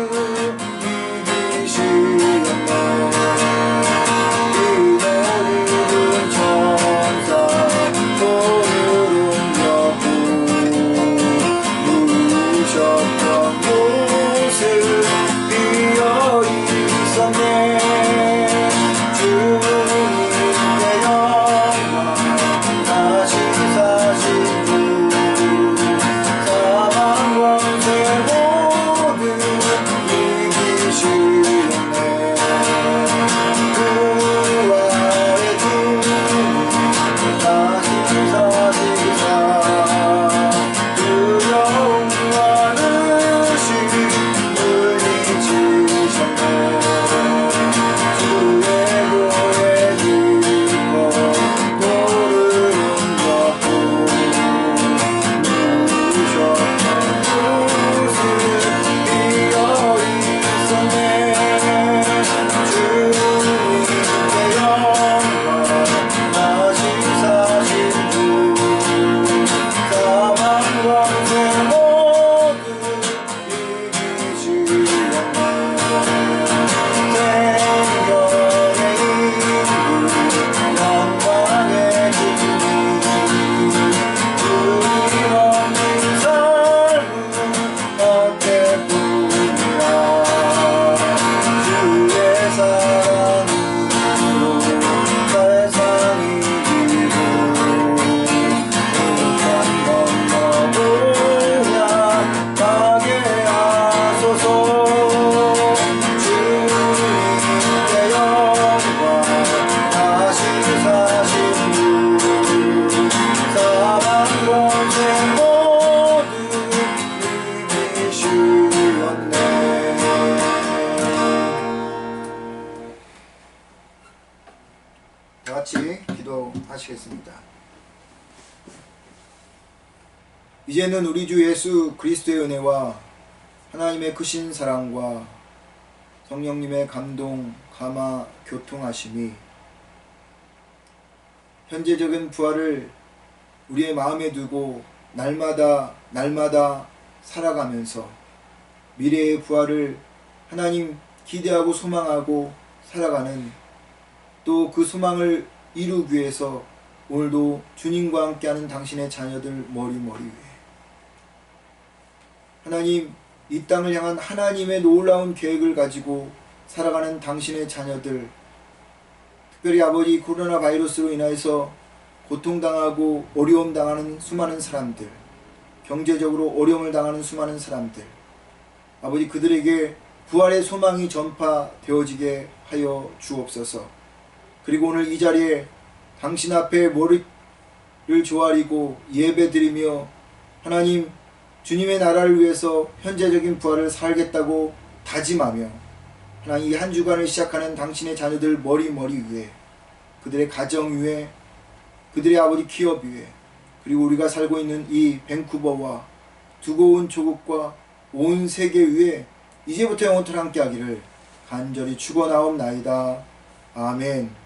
이기시었네. 이노리는 천사 오늘은 여부 누우셨던 곳을 비어 있었네. 주님께 영광 다시 사신 주 사망 권세 모두 이기시었네. 부활의 주님 다시 사시사 두려움 많으신 물리치셨네. 주의 교회 기뻐 노르는 여부 누우셨던 곳을 비어 있었네. 주님께 영광 다시 사신 주 사망 권세 모두 이기시었네. 생명의 인물 영광의 주님 주님 없는 삶은 어때뿐이야. 주의 사랑으로 세상이 이기고 인간 건너보냐 가게 하소서. 주님께 영광 다시 사신 주 사망 권세 모두 이기시었네. 다 같이 기도하시겠습니다. 이제는 우리 주 예수 그리스도의 은혜와 하나님의 크신 사랑과 성령님의 감동, 감화, 교통하심이 현재적인 부활을 우리의 마음에 두고 날마다 살아가면서 미래의 부활을 하나님 기대하고 소망하고 살아가는, 또 그 소망을 이루기 위해서 오늘도 주님과 함께하는 당신의 자녀들 머리 위에 하나님 이 땅을 향한 하나님의 놀라운 계획을 가지고 살아가는 당신의 자녀들, 특별히 아버지 코로나 바이러스로 인해서 고통당하고 어려움 당하는 수많은 사람들, 경제적으로 어려움을 당하는 수많은 사람들, 아버지 그들에게 부활의 소망이 전파되어지게 하여 주옵소서. 그리고 오늘 이 자리에 당신 앞에 머리를 조아리고 예배드리며 하나님 주님의 나라를 위해서 현재적인 부활을 살겠다고 다짐하며 하나님 이 한 주간을 시작하는 당신의 자녀들 머리 위에, 그들의 가정 위에, 그들의 아버지 기업 위에, 그리고 우리가 살고 있는 이 밴쿠버와 두고 온 조국과 온 세계 위에 이제부터 영원토록 함께 하기를 간절히 축원하옵나이다. 아멘.